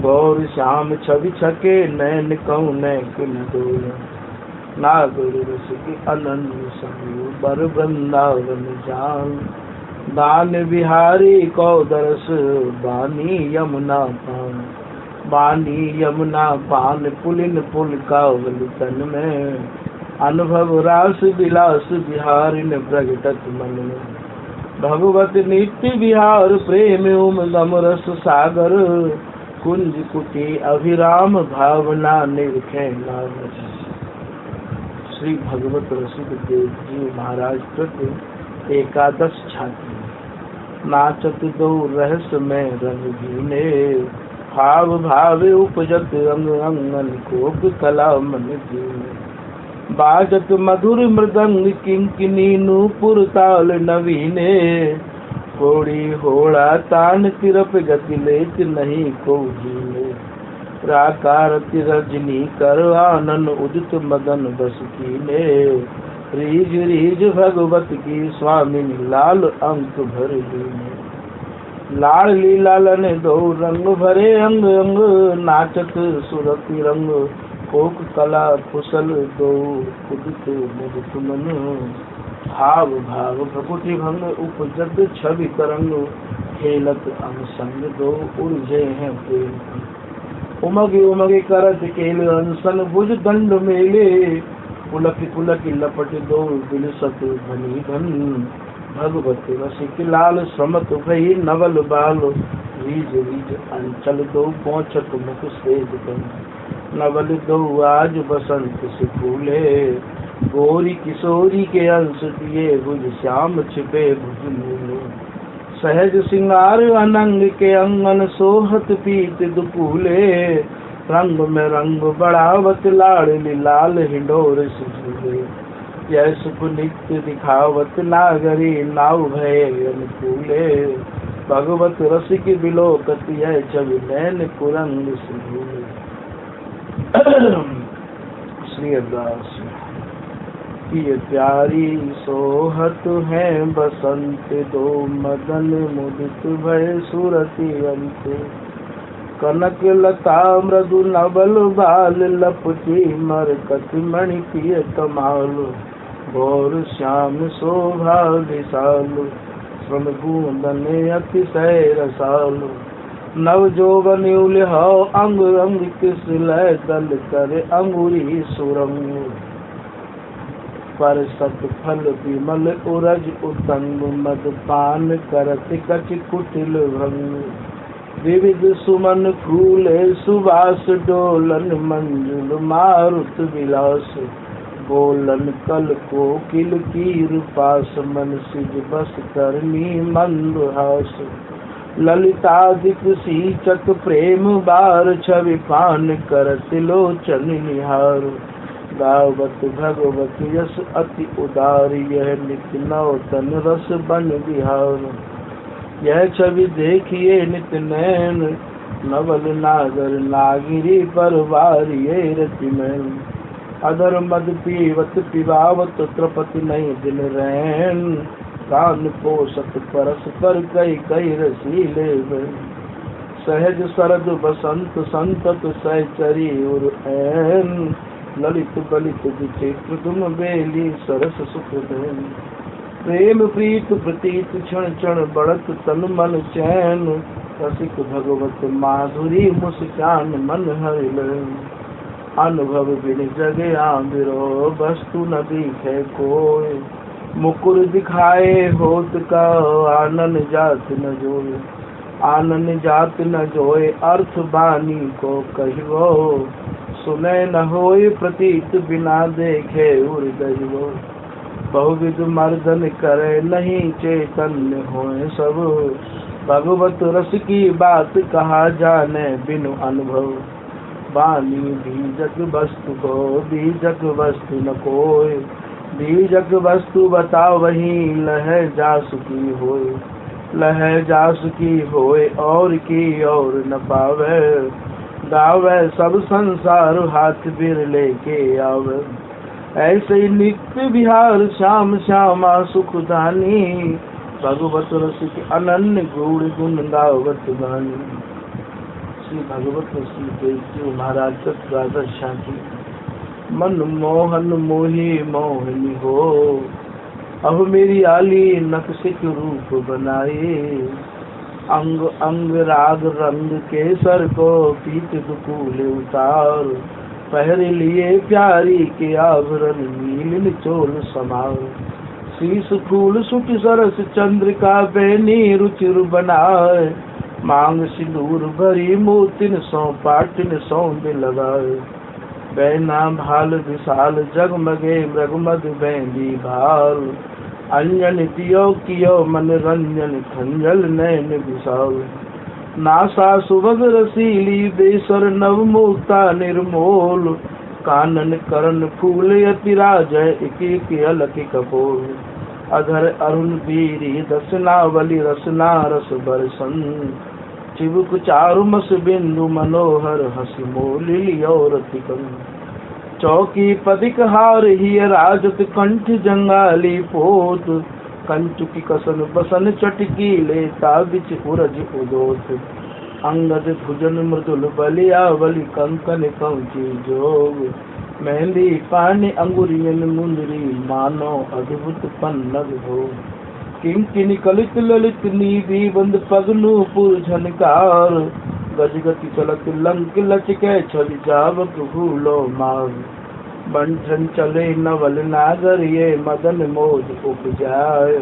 A: गौर श्याम छवि छके नैन कौने कुल डोले। नागर रसिक अनन्य संग बर वृंदावन जान। दान विहारी को दरस बानी यमुना पान। बानी यमुना पान पुलिन पुल कावल तन में। अनुभव रास विलास बिहारिन प्रगटत मन में। भगवत नित्य विहार प्रेम उमगम रस सागर। कुंज कुटी अभिराम भावना निरखे नागर। श्री भगवत रसिक देव जी महाराज कृत 11 छाती। नाचत दो रहस्य में रंग भीने। भाव भावे उपजत अंग अंगन कोक कला मन दीने। बाजत मधुर मृदंग किंकिनी नूपुर ताल नवीने। होड़ी होड़ा तान तिरप गति लेत नहीं को जीने। प्राकारत रजनी कर आनन उदित मदन बस कीने। रीज रीज भगवत की स्वामिनी लाल अंक भर दीने। लाडली लालन दो रंग भरे अंग अंग। नाचत सुरति रंग कोक कला कुशल दो उदित मुदित मन। भाव भाव भकुति भंग उपजत छवि तरंग। खेलत अंग संग दो उर्जे हैं प्रेम। उमगे उमगे करत केल अनसन भुज दंड मेले। पुलक पुलक लपट दो बिलसत धनी धन। भगवत रसिक लाल समत भई नवल बाल। रीज रीज अंचल दो पहुँचत मुख सेज बन। नवल दो आज बसंत से फूले। गोरी किशोरी के अंश दिए भुज श्याम छिपे भुज मूले। सहज सिंगार अनंग के अंगन सोहत पीत दुपूले। रंग में रंग बढ़ावत लाडली लाल हिंडोर सुझूले। यह सुख नित्य दिखावत नागरी नाव भय अनुकूले। भगवत रसिक बिलोकत यह छवि नैन कुरंग सुझूले। श्री अरदास। ये प्यारी सोहत है बसंत दो मदन मुदित भय सुरति अंत। कनक लता मृदु नवल बाल लपटी मरकत मणि पिय कमाल। गौर श्याम शोभा विशाल श्रम बूंदन अतिशय रसाल। नव जोवन उलह अंग अंग किस लय दल कर अंगुरी सुरंग। पर सत फल विमल उरज उतंग मद पान करत कच कुटिल भंग। विविध सुमन फूले सुवास डोलन मंजुल मारुत विलास। बोलन कल कोकिल कीर पास मन सिज बस करनी मंदहास। ललितादिक सीचक प्रेम बार छवि पान करत लोचन निहार। गावत भगवत यश अति उदार यह नित्य नौतन रस बन बिहार। यह छवि देखिए नित नैन नवल नागर नागिरी परवार ये रति मैन। अधर मद पीवत पिबावत त्रपति नहीं दिन रैन। कान पोषक परस पर कई कई रसीले सहज सरद बसंत संतत सहचरी उर ऐन। ललित बलित विचित्र तुम बेली सरस सुख धैन। प्रेम प्रीत प्रतीत क्षण क्षण बढ़त तन मन चैन। रसिक भगवत माधुरी मुस्कान मन हरिल। अनुभव बिन जगे आंबिरो वस्तु न दिखे कोय। मुकुर दिखाए होत का आनन जात न जोए। आनन जात न जोए अर्थ बानी को कहिवो। सुने न होय प्रतीत, बिना देखे हृदय वो। बहुविध मर्दन करे नहीं, चैतन्य होए सब। भगवत रस की बात कहा जाने बिनु अनुभव। वाणी बीजक वस्तु को, बीजक वस्तु न कोय। बीजक वस्तु बताओ वही, लह जासु की होय। लह जासु की होय और की और न पावे। गावे सब संसार हाथ बिरले के आवे। ऐसे नित्य विहार श्याम श्यामा सुखदानी। भगवत रस के अनन्य गूढ़ गुण गावत गानी। श्री भगवत श्री देव महाराज द्वादश शांति। मन मोहन मोही मोहिनी हो, अब मेरी आली नक्शिक रूप बनाए। अंग अंग राग रंग केसर को, पीत दुकूल उतार। पहर लिए प्यारी के आभरण, नीलिन चोल समार। शीश फूल सुट सरस चंद्रिका, बेनी रुचिर बनाए। मांग सिंदूर भरी मोतिन सौ, पाटिन सौंद लगाए। बैना भाल विशाल जगमगे, मृगमद बैंदी भाल। अंजन पियो कियो मन रंजन, खंजल नैन विशाल। नासा सुभग रसीली, बेसर नव मोक्ता निर्मोल। कानन करण फूल अतिराज, एक एक अलक कपोल। अधर अरुण बीरी दसनावली, रसना रस बरसन। चिबुक चारु मस बिंदु, मनोहर हसी मोली और तिकन। चौकी पदिक हार ही राजत, कंठ जंगाली पोत। कंचुकी कसन बसन चटकी, लेता बिच उरज उदोत। अंगद भुजन मृदुल बलिया, बलि कंकन कंची जोग। मेहंदी पानी अंगुरियन मुंदरी, मानो अद्भुत पन्नग हो। किंकिनी कलित ललित नीबी, बंद पगनु पुर झनकार। गजगति चलत लंक लचके, छवि जावक भूलो माग। बंठन चले नवल नागर, ये मदन मोद उपजाए।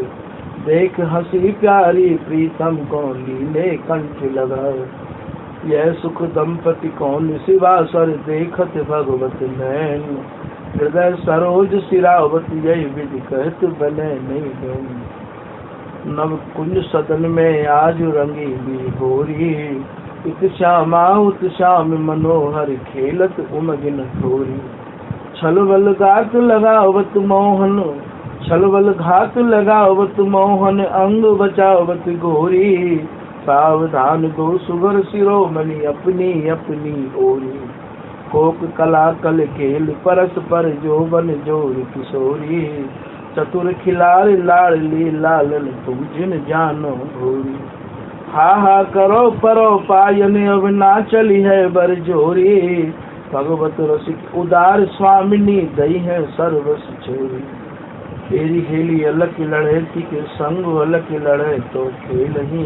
A: देख हंसी प्यारी प्रीतम को, लीले कंठ लगाए। यह सुख दंपति कौन सिवा, सर देखत भगवत नैन। हृदय सरोज सिरावत, यही विधि कहत बने नहीं गैन। नव कुंज सदन में आज रंगीली होरी। इत श्यामा उत श्याम मनोहर, खेलत उमगिन थोरी। छलवल घात लगावत मोहन, छलवल घात लगावत मोहन। अंग बचावत गोरी। सावधान दो सुगर शिरोमणि, अपनी अपनी ओरी। कोक कला कल खेल परस पर, जोबन जोर किशोरी। चतुर खिलार लाडली लालन, तुम जिन जानो भोरी। हा हा करो परो पायन, अब ना चली है बरजोरी। भगवत रसिक उदार स्वामिनी, दई है सर्वस छोरी। तेरी हेली अलग लड़े, के संग अलग लड़े तो खेल ही।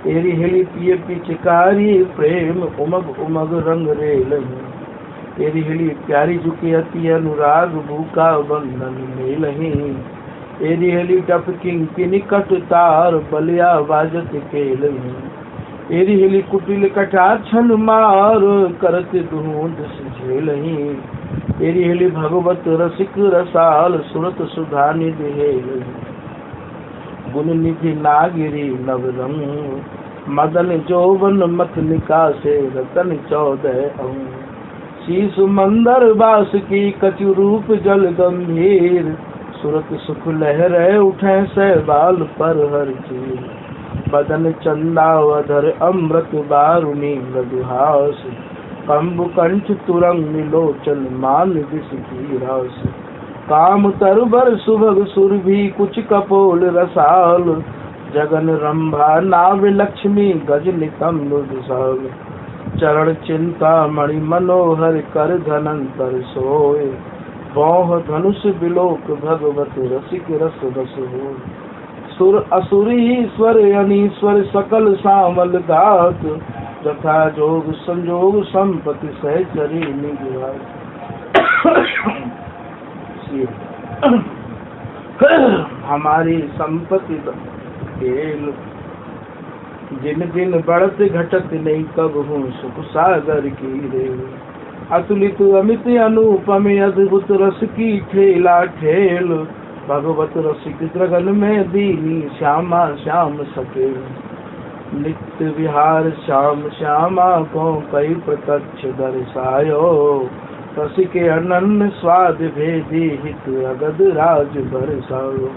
A: तेरी हेली पिए पिचकारी, प्रेम उमग उमग रंग रेल। तेरी हेली प्यारी झुकी अति अनुराग, भूखा बंधन मेलही। तेरी हेली टप किंकिनी कट तार, बलिया बाजत केलही। तेरी हेली कुटिल कटार छन मार, करत ढूंढ झेलही। तेरी हेली भगवत रसिक रसाल, सुरत सुधा निधि हेलही। गुण निधि नागिरी नवरंग, मदन जोवन मथ निकासे, रतन 14 अंग। शीश मंदर बास की, कचु रूप जल गंभीर। सुरत सुख लहरे उठे, सहबाल पर हर चीर। बदन चंदावधर अमृत बारुणी मृदुहास। कंबु कंठ तुरंग लोचन, मान दिस की रास। काम तरबर सुभग सुरभि, कुछ कपोल रसाल। जगन रंभा नाव लक्ष्मी, गज नितंब विशाल। चरण चिंता मणि मनोहर, कर धनंतर सोय। बौह धनुष बिलोक, भगवत रसिक रस बस हो। सुर असुरी ईश्वर अनीश्वर, सकल सामल गात। तथा जोग संजोग संपत्ति, सहचरी निगुहार। हमारी संपत्ति खेल, जिन दिन बढ़त घटत नहीं, कब हूँ सुख सागर की रेल। अतुलित अमित अनुपम अद्भुत रस की ठेला ठेल, भगवत रसिक गगन में दीनी श्यामा श्याम सके। नित्य विहार श्याम श्यामा को कई प्रत्यक्ष दर्शायो, रसिक अनन्य स्वाद भेदी हित अगद राज बरसायो।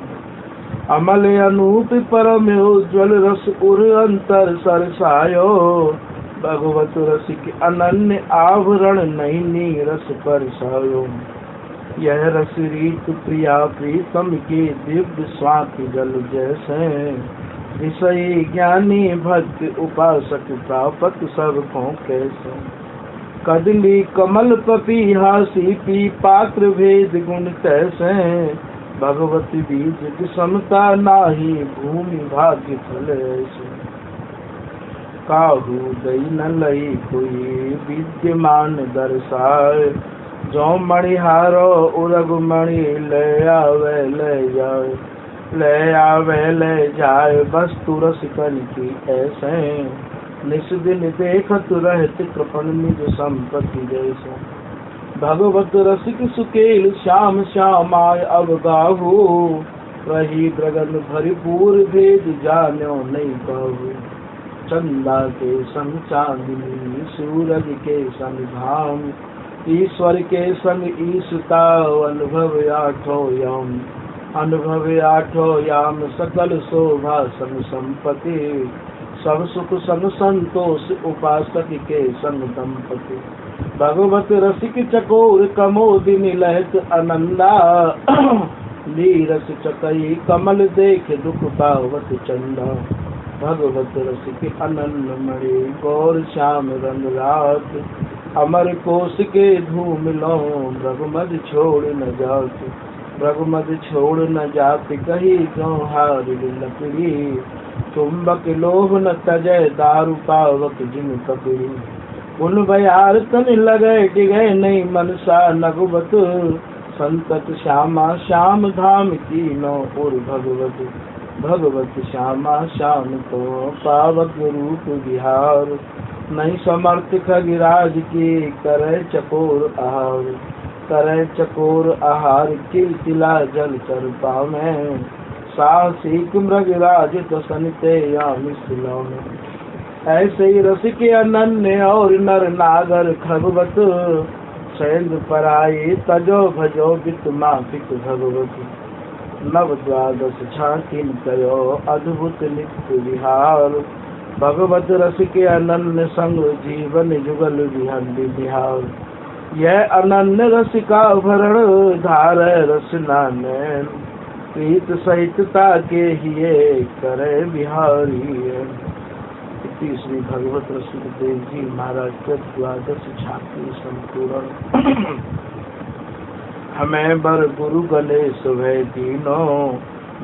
A: अमल अनूप परम उज्ज्वल रस उर अंतर सरसायो, भगवत रसिक अनन्य आवरण नैनी रस परसायो। यह रस रीत प्रिया प्रीतम के दिव्य स्वाति जल जैसे, विषयी ज्ञानी भक्त उपासक प्रापत सबको कैसे। कदली कमल पपीहा सीपी पात्र भेद गुण तैसे, भगवत बीज समता नाही भूमि भाग्य फल ऐसे। काहू दई न लई कोई विद्यमान दर्शाए, जो मणिहारो उरग मणि ले आवे ले जाए, ले आवे ले जाए वस्तु रसिकन की ऐसे। निस दिन देखत रहत कृपण निज संपत्ति जैसे, भगवत रसिक सुकेल श्याम श्यामाय अवगाहू, रही गगन भरपूर भेद जान्यो नहीं कहू। चंदा के संग चांदनी सूरज के संग धाम, ईश्वर के संग ईशता अनुभव आठो याम। अनुभव आठो याम सकल शोभा संग संपत्ति, सब सुख संग संतोष उपासक के संग दंपति। भगवत रसिक चकोर कमोदिनी लहत आनंदा, नीरस चकई कमल देख दुख पावत चंदा। भगवत रसिक अनन्य मणि गौर श्याम रंग रात, अमर कोश के धूम लो रघुमद छोड़ न जात। रघुमद छोड़ न जात कही जो हार लकड़ी, चुंबक लोभ न तजय दारु पावक जिन कपड़ी। उन बयार तन लगे डिगे नहीं मनसा नगुबत, संतत श्यामा श्याम धाम की नो और भगवत। भगवत श्यामा श्याम को पावक रूप विहार, नहीं समर्थ खगिराज की करे चकोर आहार। करे चकोर आहार किलकिला जल चर पावे, साहसिक मृगराज दसनते या मिसलों में। ऐसे ही रसिक अनन्य और नर नागर खगवत, सैंद पराई तजो भजो बित मापिक भगवत। नव द्वादश झांकिन कयो अद्भुत नित्य विहार, भगवत रसिक अनन्य संग जीवन जुगल विहंदी बिहार। यह अनन्य रसिका भरण धार रसना नैन, प्रीत सहितता के हिये करे बिहारी। श्री भगवत रसिक देव जी महाराज के द्वादश झांकी संपूर्ण। हमें बर गुरु गले सुबह दीनों,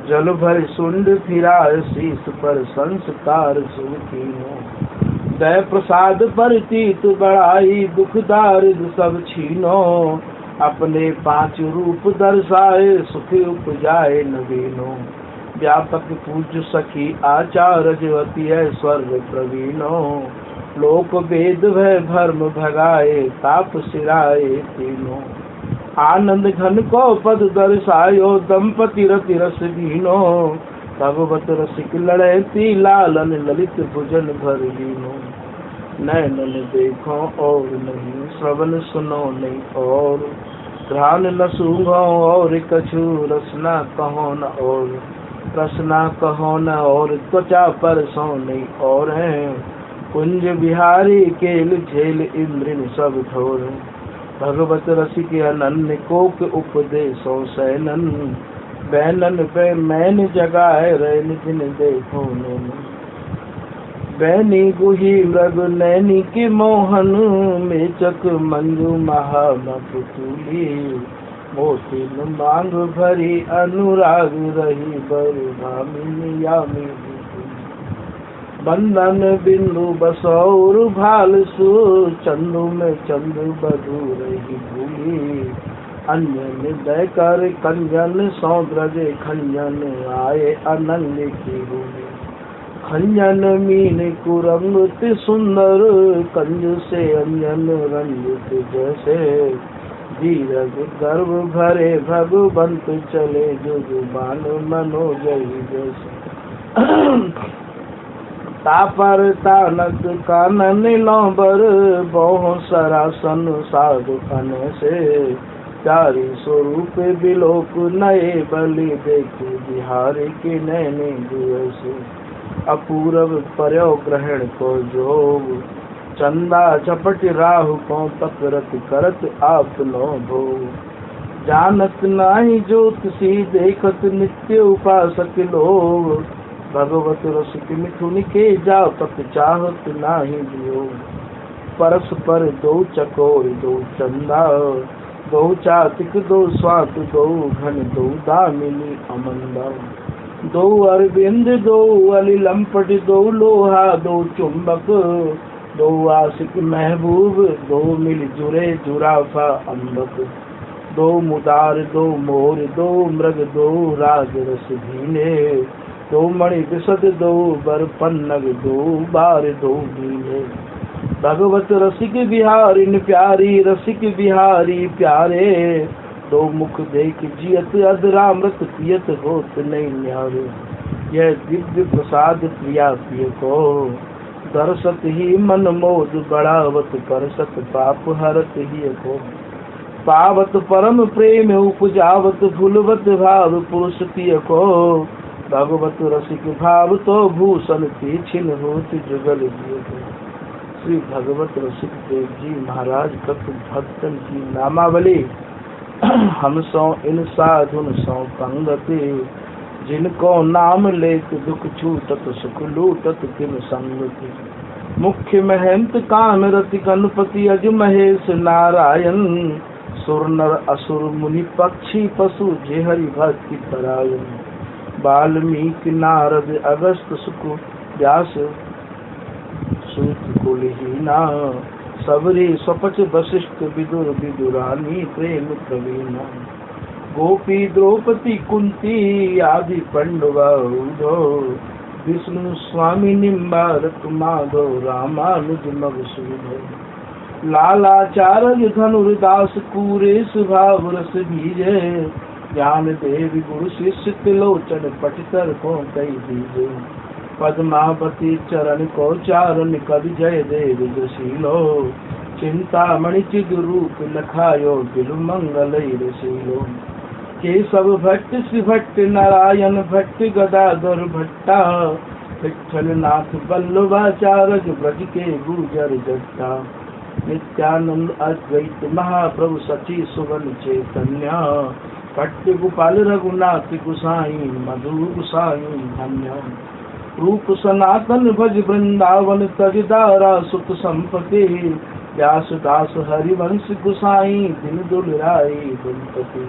A: जल भर सुंड फिरा शीस पर संस्कार सुखीनो। दय प्रसाद पर तीत बढ़ाई दुख दारिद सब छीनो, अपने पांच रूप दर्शाए सुख उपजाए नवीनो। व्यापक पूज्य सखी आचार्य ज्योति है स्वर्ग प्रवीणो, लोक वेद भय भर्म भगाए ताप सिराए तीनों। आनंद घन को पद दर्शायो दंपति रति रस दीनो, भगवत रसिक लड़ती लालन ललित भुजन भर लीनो। नैनन देखो और नहीं श्रवण सुनो नहीं और, ध्यान न सूंघो और कछु रसना कहो न और। रसना कहो न और त्वचा पर सो नहीं और हैं, कुंज बिहारी केल झेल इंद्रिन सब ठोर। भगवत रसिक अनन्य कोक उपदेशो सैनन, बैनन पे मैन जगाए रैन दिन देखो नैन। बैनी गुही मृग नैनी के मोहन, मेचक मंजू महामपुतुली। मोतिन मांग भरी अनुराग रही बर भामिनी यामी। बंधन बिंदु बसौर भाल सु, चंदु में चंदु बधु रही भूली। अन्य निदय कर कंजन सौद्रजे खंजन, आए अनन्य की भूमि। खंजन मीन कुरंग ते सुंदर, कंज से अंजन रंजित जैसे। धीरज गर्भ भरे भगवंत चले, जो जुबान मनोजय जैसे। तापर तानक कानन लौबर, बहु सरासन साधु अन से। चारि स्वरूप बिलोक नए, बलि देखी बिहारी के नैने जुएसे। अपूरव पर्यो ग्रहण को जोग, चंदा चपट राहु को तकरत करत आप नो भोग। जानत नाही ज्योतिषी देखत नित्य उपासक लोग, भगवत रसिक मिथुन के जापत चाहत नाही जियो। परस्पर दो चकोर दो चंदा, दो चातिक दो स्वात दो घन दो दामिनी अमंदा। दो अरविंद दो अली लंपट, दो लोहा दो चुंबक, दो आशिक महबूब, दो मिल जुरे जुराफा अम्बक। दो मुदार दो मोर, दो मृग दो राजरस भीने। दो मणि विशद दो बर पन्नग, दो बार दो भीने। भगवत रसिक बिहारी प्यारी, रसिक बिहारी प्यारे। दो मुख देख जियत, अधरामृत पियत होत नहीं न्यारे। यह दिव्य प्रसाद प्रिया प्रिय को, दर्शत ही मन मोद बढ़ावत परसत पाप हरत ही को। पावत परम प्रेम उपजावत, भूलवत भाव पुरुष तिय को। भगवत रसिक भाव तो भूषण तीछिन होत जुगल जिय को। श्री भगवत रसिक देव जी महाराज कत भक्तन की नामावली। हम सो इन साधुन सो पंगति, जिनको नाम लेत दुख छूटत सुख लूटत तिन संगति। मुख्य महंत कान रति गणपति, अज महेश नारायण। सुर नर असुर मुनि पक्षी पशु, जे हरि भक्ति परायण। वाल्मीकि नारद अगस्त सुक, व्यास सूत कुलहीना। सबरी स्वपच वशिष्ठ, विदुर विदुरानी प्रेम प्रवीणा। गोपी द्रौपदी कुंती, आदि पंडवाउधो। विष्णु स्वामी निम्बारक, माधव रामानुज मधुसूदन। लालाचार्य धनुर्दास, कुरेश भाव रस बीजे। ज्ञान देव गुरु शिष्य, त्रिलोचन पठितर को कई दीजे। पद्मावती चरण को चारण, कवि जय देव जशीलो। चिंतामणि चिद रूप लखायो, बिलु मंगल रसीलो। केशव भट्ट श्री भट्ट, नारायण भट्ट गदाधर भट्टा। विठ्ठल नाथ बल्लभाचार्य, ब्रज के गुजर जट्टा। नित्यानंद अद्वैत महाप्रभु, सची सुवन चैतन्य। भट्ट गोपाल रघुनाथ गोसाई, मधु गोसाई धन्य। रूप सनातन भज वृंदावन, तज दारा सुख संपति। व्यास दास हरिवंश गोसाई, दिन दुलराई दुलपति।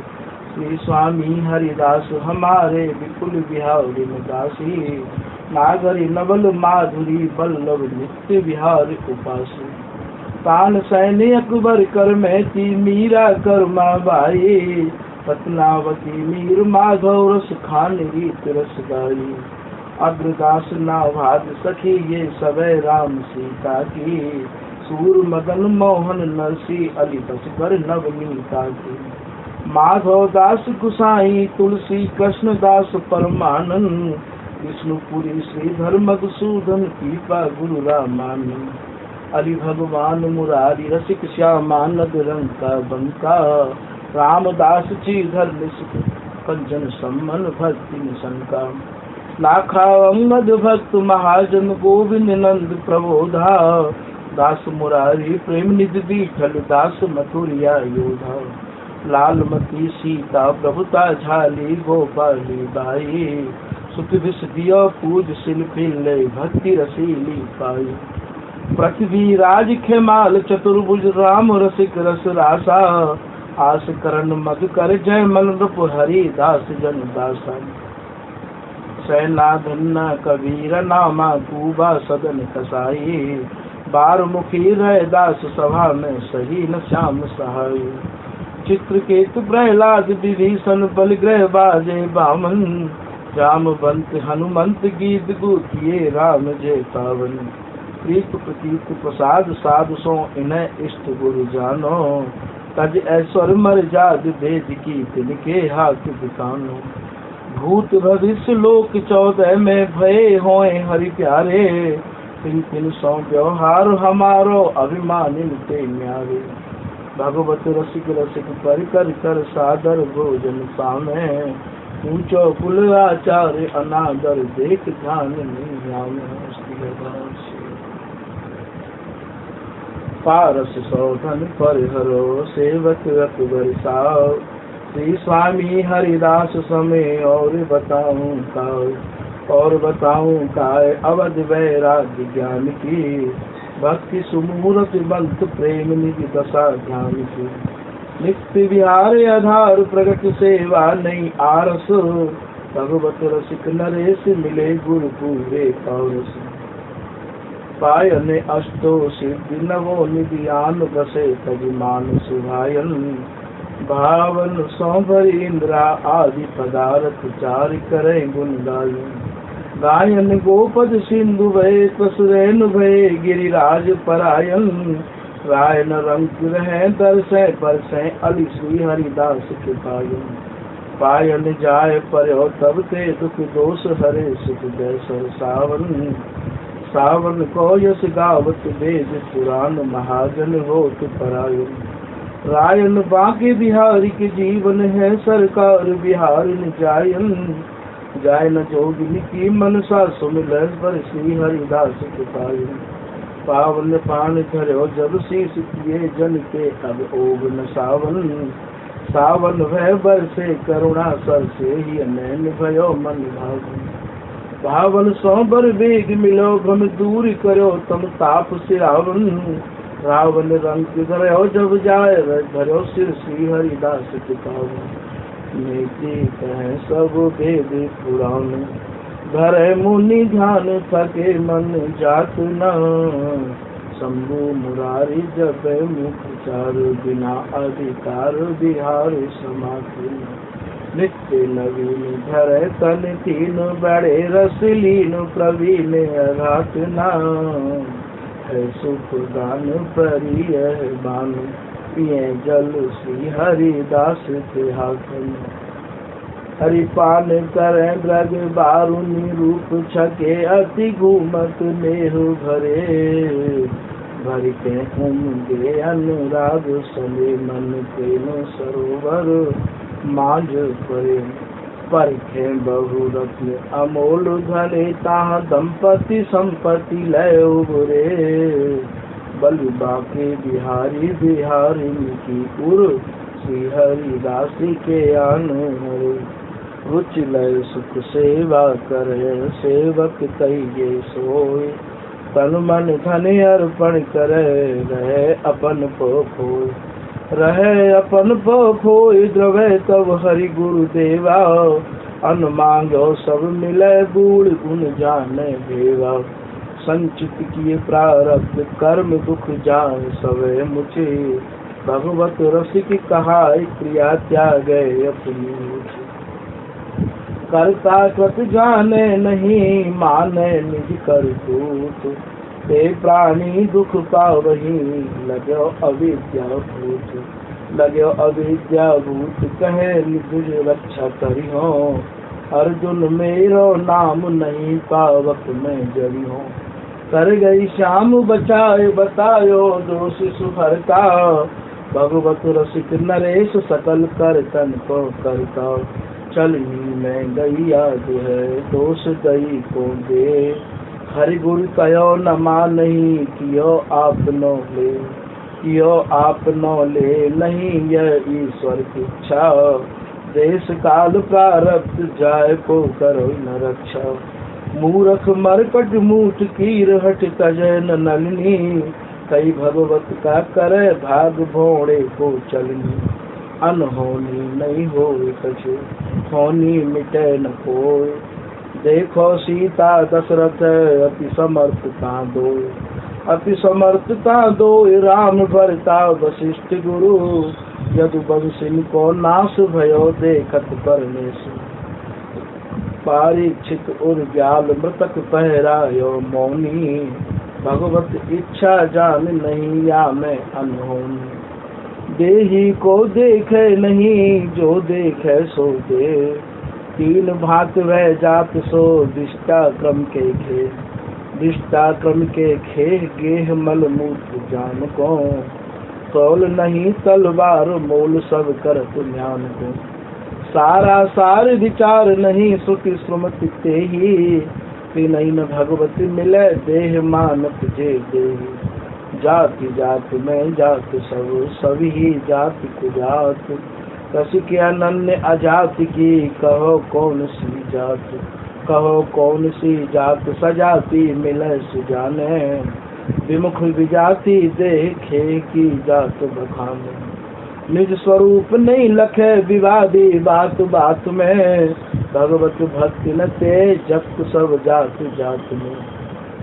A: श्री स्वामी हरिदास हमारे, विपुल बिहारी दासी। नागरी नवल माधुरी, बल्लभ नित्य विहार उपासी। तान सैन्य अकबर कर मैती, मीरा कर माँ बाई। पतनावती मीर माधव, रस खान रीत रस गाई। अग्रदास नाभाग सखी, ये सवै राम सीता की। सूर मदन मोहन नरसी, अली बस कर नवनीता की। माधव दास गुसाई, तुलसी कृष्ण दास परमानंद। विष्णुपुरी श्रीधर मधुसूदन, पीपा गुरु रामानंद। अली भगवान मुरारी, रसिक श्यामानंद रंग का बंका। रामदास श्रीधर निष्ठ, कंचन सम्मन भक्ति निशंका। लाखा अंगद भक्त महाजन, गोविंद नंद प्रबोधा। दास मुरारी प्रेम निधि, विठल दास मथुरिया योधा। लालमती सीता प्रभुता झाली, गोपाली बाई। सुख विष दिया पूज शिल्पी, ले भक्ति रसीली पाई। पृथ्वी राज खेमाल चतुर्भुज, राम रसिक रस रासा। आस करण मग कर, जय मन रूप हरि दास जन दासा। सैना धन्ना कबीर नामा, कूबा सदन कसाई। बार मुखी रह दास सभा में, सही न श्याम सहाय। चित्रकेतु प्रहलाद विभीषण, बलिग्रह बाजे बामन। जामवंत हनुमंत गीत गुथिए राम जय पावन। प्रीत प्रतीत प्रसाद साधु सो इन्हें इष्ट गुरु जानो। तज ऐश्वर मर जाद वेद की तिनके हाथ दिखानो। भूत भविष्य लोक 14 में भये होए हरि प्यारे। तिन तिन सौ व्यवहार हमारो अभिमानिन ते न्यारे। भगवत रसिक रसिक पर कर सादर भोजन पामे। ऊंचो कुल आचार्य अनादर देख ध्यान नहीं आमे। पारस सौधन परिहरो सेवक रत बरसाओ। श्री स्वामी हरिदास समय और बताऊं काय अवध वैराग्य ज्ञान की। भक्ति सुमूर्त बंत प्रेम निधि दशा ध्यान की। नित्य विहार आधार प्रगट सेवा नहीं आरस। भगवत रसिक नरेश मिले गुरु पूरे पारस। पायन अष्टो सिद्धि नवो निधियान बसे तज मान सुभायन। भावन सौभर इंद्रा आदि पदार्थ चार करें गुण गायन। गायन गोपद सिंधु भय पसुरैन भय गिरिराज परायन। रायन रंग रहे दर्शे परसे अली श्री हरिदास के पायन। पायन जाय पर्यो तब ते दुख दोष हरे सुख जय सर सावन। सावन को यश गावत वेद पुराण महाजन होत परायन। रायन बांके बिहारी के जीवन है सरकार बिहारिन जायन। जायन जोगिनी की मनसा सुमिल पर श्री हरिदास के पायन। पावन पान धर्यो जब शीश किए जन के अब ओग न सावन। सावन भय बरसे करुणा सर से ही नैन भयो मन भावन। भावन सौबर वेग मिलो भ्रम दूर करो तम ताप सिरावन। रावण रंग धर्यो जब जाय धर्यो सिर श्री हरिदास के पावन। नीति कहे सब वेद पुराण धरे मुनि ध्यान थके मन जात न। शंभु मुरारी जप मुख चार बिना अधिकार बिहार समाधि। नित्य नवीन धरे तन तीन बड़े रसलीन प्रवीण अघात न। है सुख दान परी बान पिए जल श्री हरिदास के हाथन। हरिपान करे ग्रग बारुनी रूप छके अति घूमत नेहु भरे। भर के उमगे अनुराग सले मन प्रेम सरोवर मांझ परे। परखे बहुरत्न अमोल धने ताह दंपति संपत्ति लय उबरे। बलि बाके बिहारी बिहारिनी की उर श्री हरिदास के आन हरे। रुचि लय सुख सेवा करे सेवक कहिए सोए। तन मन धन अर्पण करे रहे अपन को खोए। रहे अपन को खोए द्रवे तब हरि गुरु देवा। अन मांगो सब मिले बूढ़ गुण जाने देवा। संचित किए प्रारब्ध कर्म दुख जान सवे मुझे। भगवत रसिक कहा क्रिया त्यागे अपनी। करता कृत जाने नहीं माने निज करतूत। ते प्राणी दुख पावही लगो अविद्या भूत। लगो अविद्या भूत कहे निज रक्षा करियो। अर्जुन मेरो नाम नहीं पावक में जरियो। कर गई श्याम बचाए बतायो दोष सुभरता। भगवत रसिक नरेश सकल कर तन को करता। चलनी में गई याद है दोष गई को दे। हरि गुरु कयो न मानही कियो आप नो ले। कियो आप नो ले नहीं यह ईश्वर की इच्छा। देश काल प्रारब्ध जाय को करो न रक्षा। मूरख मरकट मूठ कीर हट तजन नलनी। कई भगवत का करे भाग भोड़े को चलनी। अनहोनी नहीं हो कछु होनी मिटे न कोई। देखो सीता दशरथ अति समर्थता दो। अति समर्थता दो राम भरता वशिष्ठ गुरु। यदु बंसिन को नाश भयो देखत परमेश्वर। परीक्षित उर्ग्याल मृतक पहरायो मौनी। भगवत इच्छा जान नहीं या मैं अनहोनी। देही को देखे नहीं जो देखे सो दे। तीन भांत वह जात सो दिष्टा क्रम के खे। दिष्टा क्रम के खे गेह मल मूत्र जान को। तौल नहीं तलवार मोल सब करत ज्ञान को। सारा सार विचार नहीं श्रुति स्मृति ते ही। तीनही न भगवती मिले देह मानत जे देही। जाति जात में जात सब सभी जाति को जात। कसी के अनन्य अजाति की कहो कौन सी जात। कहो कौन सी जात सजाति मिले सुजाने। विमुख विजाति देखे की जात बखाने। निज स्वरूप नहीं लखे विवादी बात बात में। भगवत भक्ति न ते जप सब जात जात में।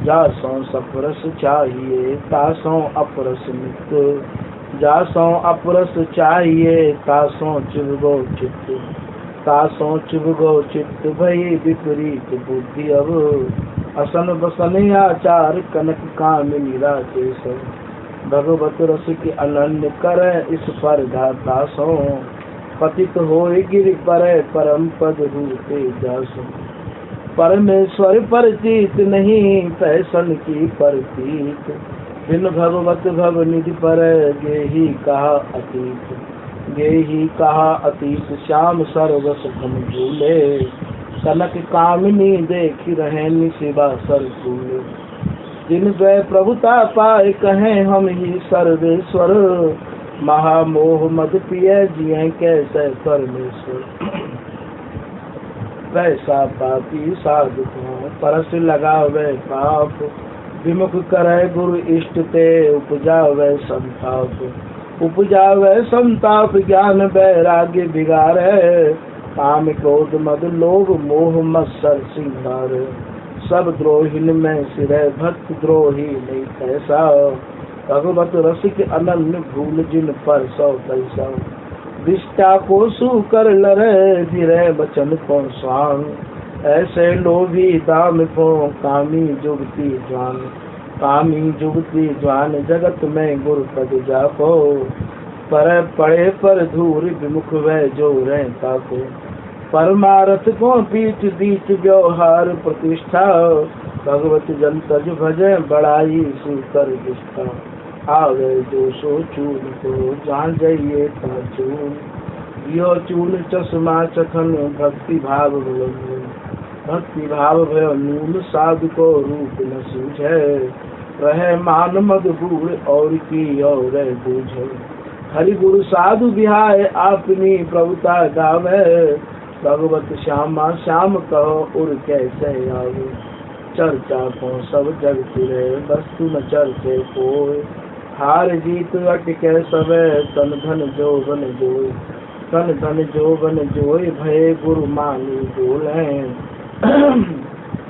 A: जासों सपरस चाहिए तासों अपरस नित्य। जासों अपरस चाहिए तासों चुभगो चित्त। तासों चुभगो चित्त भई विपरीत बुद्धि अब। असन बसन आचार कनक कामिनी राकेश। भगवत रस की अनन्य करे इस पर धाता सो। पतित होए गिर पर परम पद रूपे जासो। परमेश्वर परतीत नहीं पैसन की परतीत। बिन भगवत भव निधि पर गेही कहा अतीत। गेही कहा अतीत श्याम सर्वस घन झूले। कनक कामिनी देखी रहे निशिबा सर फूले। जिन द्वय प्रभुता पाए कहें हम ही सर्वेश्वर। महामोह मद पिय जिये कैसे परमेश्वर। वैसा पापी साधु को परस लगावे पाप। विमुख करे गुरु इष्ट ते उपजावे संताप। उपजावे संताप ज्ञान वैराग्य बिगाड़े। काम क्रोध मद लोभ मोह मत्सर सिंगार। सब द्रोहिन में सिरे भक्त द्रोही नहीं कैसा। भगवत रसिक अनन्य भूल जिन पर सौ पैसा। दिष्टा को सू कर लरे धीरे बचन को स्वांग। ऐसे लोभी दाम को कामी जुगती ज्वान। कामी जुगती ज्वान जगत में गुरु पद जापो। पर पड़े पर धूर विमुख वह जो रहता को। परमारथ को पीठ बीच व्यवहार प्रतिष्ठा। भगवत जन तज भजे बड़ाई सुकर निष्ठा। आवे जो सो चून को जान जाइए ता चून। यो चून चश्मा चखन भक्ति भाव भवन। भक्ति भाव भय नून साधु को रूप न सूझे। रहे मान मद बूढ़ और की और बूझे। हरि गुरु साधु बिहाय अपनी प्रभुता गावे। भगवत श्यामा श्याम कहो उर कैसे आवे। चर्चा को सब जग फिरे वस्तु न चर्चे कोय। हार जीत अटके सबे तन धन जोबन जोय। तन धन जोबन जोय भय गुरु मानी बोले।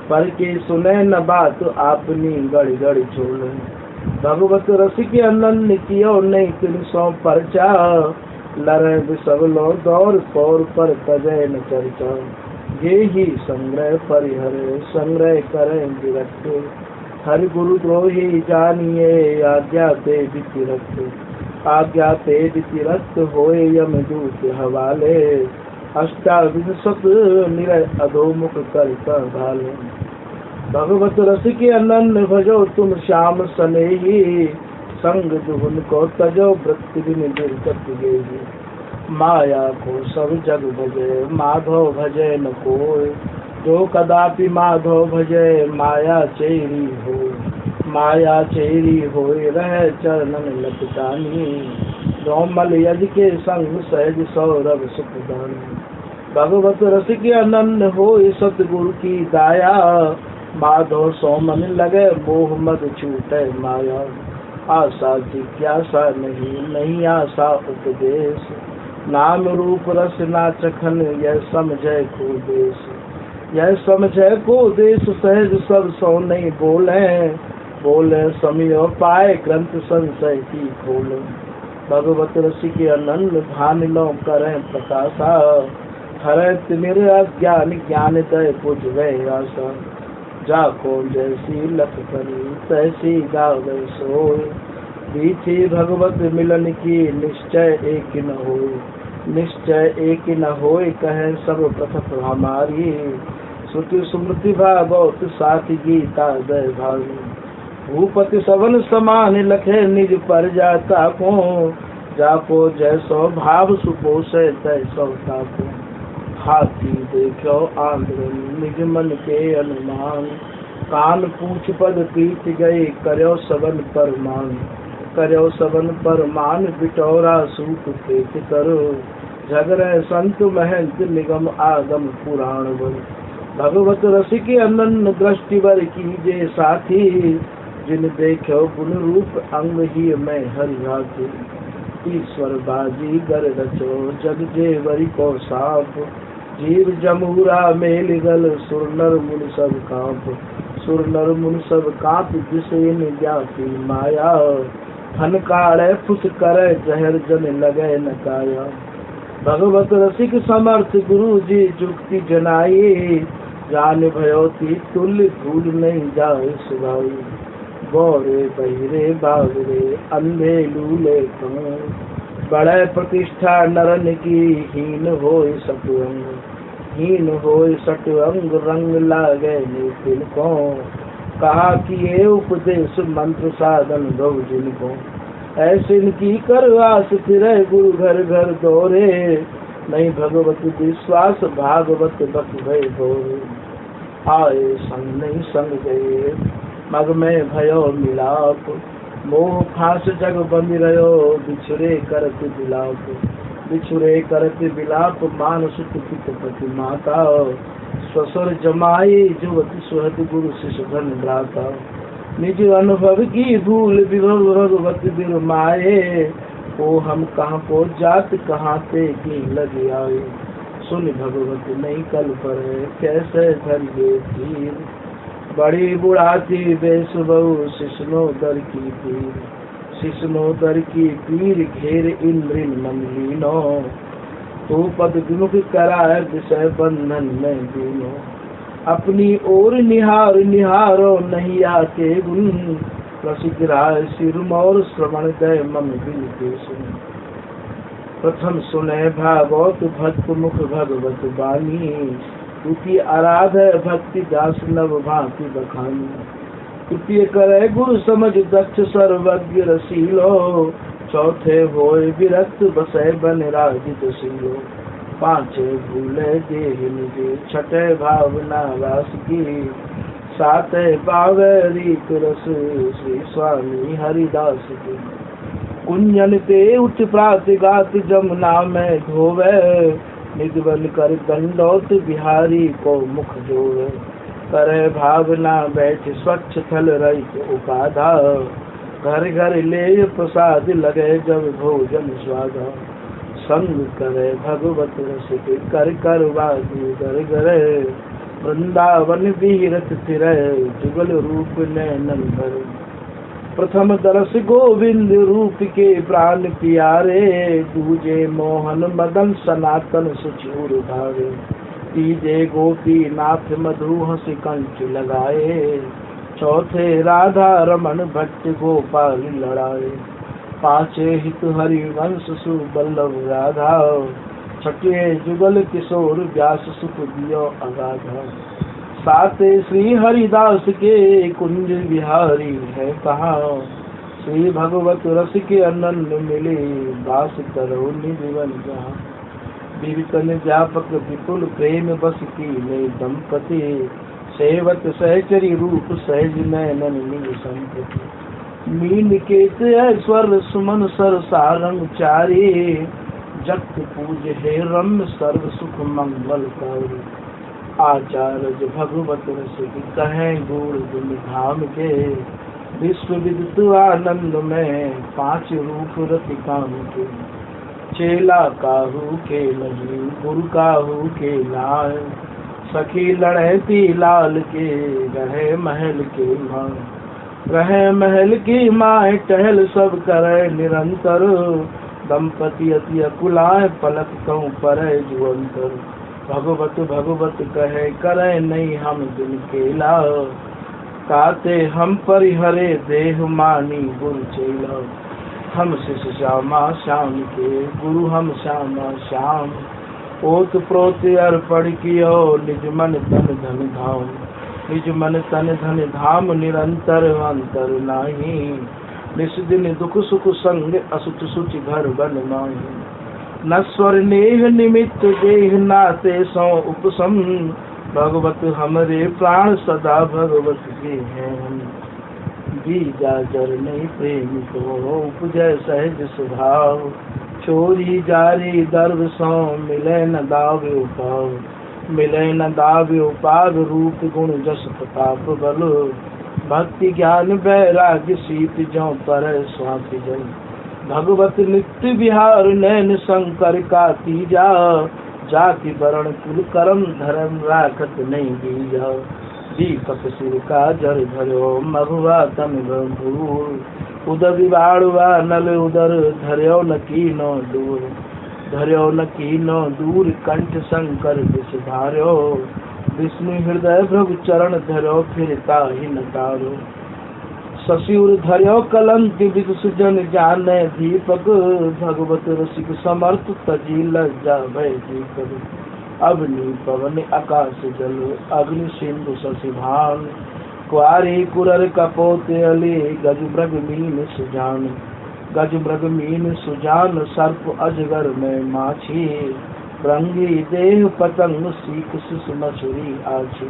A: पर के सुने न बात आपनी गड़ गड़ छोले। भगवत रस के अनन्य कियो नहीं तिन सौ परचा। लरे सब लो दौर पौर पर तजय न चर्चा। ये ही संग्रह परिहरे संग्रह करें विरक्त। हरि गुरु द्रोही जानिए आज्ञा ते विरक्त। आज्ञा ते विरक्त होए यमदूत हवाले। अष्टाविंशत निरय अधोमुख कर भाले। भगवत रस के अनन्य भजो तुम श्याम सनेही। संग दुहन को तजो वृत्ति बिन निर्गत गेही। माया को सब जग भजे माधव भजे न कोय। जो कदापि माधव भजे माया चेरी हो। माया चेरी होय रह चरणन लपटानी। रोमल यज के संग सहज सौरभ सुखदानी। भगवत रस के अनन्य होय सतगुरु की दाया। माधव सोमन लगे मोह मद छूटे माया। आशा जिज्ञासा नहीं नहीं आशा उपदेश। नाम रूप रस ना चखन यह समझे को देश। यह समझे को देश सहज सब सो नहीं बोले। बोले समय पाए ग्रंथ संशय की खोले। भगवत रस के अनन्य भान लो करें प्रकाशा। हरत तिमिर अज्ञान ज्ञान तय पुज गए आशा। जाको जैसी लख करी तैसी गावे सोए। बीती भगवत मिलन की निश्चय एक न होए। निश्चय एक न होए कहे सब प्रथप हमारी। श्रुति स्मृति भागवत साथी गीता दय भावी। भूपति सवन समान लखे निज पर जाता को। जाको जैसो भाव सुपोषे तैसो ताको। हाथी देखो आंध्र निज मन के अनुमान। कान पूछ पद पीत गए कर्यो सबन परमान। कर्यो सबन परमान बिटौरा सूप पेट करो। झगरे संत महंत निगम आगम पुराण बल। भगवत रसिक अनन्य दृष्टि वर कीजे साथी। जिन देखो गुण रूप अंग ही मैं हरिहाथी। ईश्वर बाजी गर रचो जग जेवरी को साप। जीव जमूरा मेल गल सुर नर मुनि सब कांप। सुर नर मुनि सब कांप जिसे न जाती माया। फनकाड़े फुस करे जहर जन लगे न काया। भगवत रसिक समर्थ गुरु जी जुक्ति जनाई। जान भयोती तुल्य भूल नहीं जाए सुभाई। गौरे बहिरे बावरे अंधे लूले कौन। बड़े प्रतिष्ठा नरन की हीन होय सतुअंग। हीन होय सतुअंग रंग लागे नितिन को। कहा कि ये उपदेश मंत्र साधन गौ जिनको। ऐसे इनकी कर आस फिरे गुरु घर घर दौरे। नहीं भगवत विश्वास भागवत बक भय भोरे। आए संग नहीं संग गए मग में भयो मिलाप। मोह फांस जग बंद रहो बिछुरे करत बिलाप। बिछुरे करत बिलाप मान सुत पित पति माता। ससुर जमाए जुवति सुहत गुरु शिष्य धन भ्राता। निज अनुभव की भूल विभव भगवत बिरमाए। ओ हम कहाँ को जात कहाँ ते की लग आए। सुन भगवत नहीं कल पर कैसे धरिए धीर। बड़ी बुढ़ाती बेस बहु शिष्णो दर की पीर। शिष्णो दर की पीर घेर इंद्रिन मन लीनो। तो पद विमुख कराए विषय बंधन में दीनो। अपनी ओर निहार निहारो नहीं आके गुण। रसिक राय सिर मोर श्रवण दय मम बिन के सुन। प्रथम सुने भागवत भक्त मुख भगवत बानी। द्वितीय आराध भक्ति दास नव भांति बखानी। तृतीय करे गुरु समझ दक्ष सर्वज्ञ रसीलो। चौथे होय विरक्त बसै बन राजित शीलो। पांचे भूले देह निज छठे भावना रास की। साते पावे रीत रस श्री स्वामी हरिदास की। कुंजन ते उठ प्रात गात जमुना में धोवे। निधवन कर दंडौत बिहारी को मुख जोवे। करे भावना बैठ स्वच्छ थल रहित उपाधा। घर घर ले प्रसाद लगे जब भोजन स्वादा। संग करे भगवत रसिक कर कर वादी घर घरे। वृंदावन विरत फिरे जुगल रूप नैनन भरे। प्रथम दरस गोविंद रूप के प्राण प्यारे। दूजे मोहन मदन सनातन सुचूर भावे। तीजे गोपी नाथ मधु हंस कंठ लगाए। चौथे राधा रमन भट्ट गोपाल लड़ाए। पांचे हित हरि वंश सुबल्लभ राधा। छठे जुगल किशोर व्यास सुख दियो अगाधा। साते श्री हरिदास के कुंज विहारी है कहाँ। श्री भगवत रस के अनन्य मिले वास करो निधिवन जहाँ। विवेकन व्यापक विपुल प्रेम बस की नई दंपति। सेवत सहचरी रूप सहज नयन निज संपति। मीन केत ऐश्वर सुमन सर सारंग चारी। जगत पूज हे रम्य सर्व सुख मंगलकारी। आचार्य भगवत रसिक कहें गुण गुण धाम के। विश्व विदित आनंद में पांच रूप रति काम के। चेला काहू के नहीं गुरु काहू के लाए। सखी लड़ती लाल के रहे महल के माँ। रहे महल की माँ टहल सब करे निरंतर। दंपति अति अकुलाए पलक कहूँ पर जुअंतर। भगवत भगवत कहे करे नहीं हम दिन केला, काते हम परिहरे देह मानी गुरु चेला। हम शिष्य श्यामा श्याम के गुरु हम श्यामा श्याम, ओत प्रोत अर्पण कियो निज मन तन धन धाम। निज मन तन धन धाम निरंतर अंतर नाही, निस दिन दुख सुख संग असुच सुचि घर बन नाही। नश्वर नेह निमित्त देह नाते सौ उपसम, भगवत हमरे प्राण सदा भगवत के हैं। बीजा जर नहीं प्रेम को उपजय सहज स्वभाव, चोरी जारी दर्व सौ मिले न दावे उपाव। मिले न दावे उपाव रूप गुण जस प्रताप बल, भक्ति ज्ञान वैराग्य शीत ज्यों पर स्वाति जल। भगवत नित्य विहार नैन शंकर का तीजा, जाति वरण कुल करम धर्म राखत नहीं बीजा। दीपक सिर का जर धरो महुआ तम भूर, उदर विबाड़ुआ नल उदर धर्यो न कीनो दूर। धर्यो न कीनो दूर कंठ शंकर विष धार्यो, विष्णु हृदय भृगु चरण धर्यो फिरता ही न तारो। शशिउर धर्यो कलंक विदुष जन जाने दीपक, भगवत रसिक समर्थ तजी लज्जा भय दीपक। अग्नि पवन आकाश जल अग्नि सिंधु शशि भान, कुआरी कुरर कपोत अली गज मृग मीन सुजान। गज मृग मीन सुजान सर्प अजगर में माछी, रंगी देह पतंग सीख शिशु मछुरी आछी।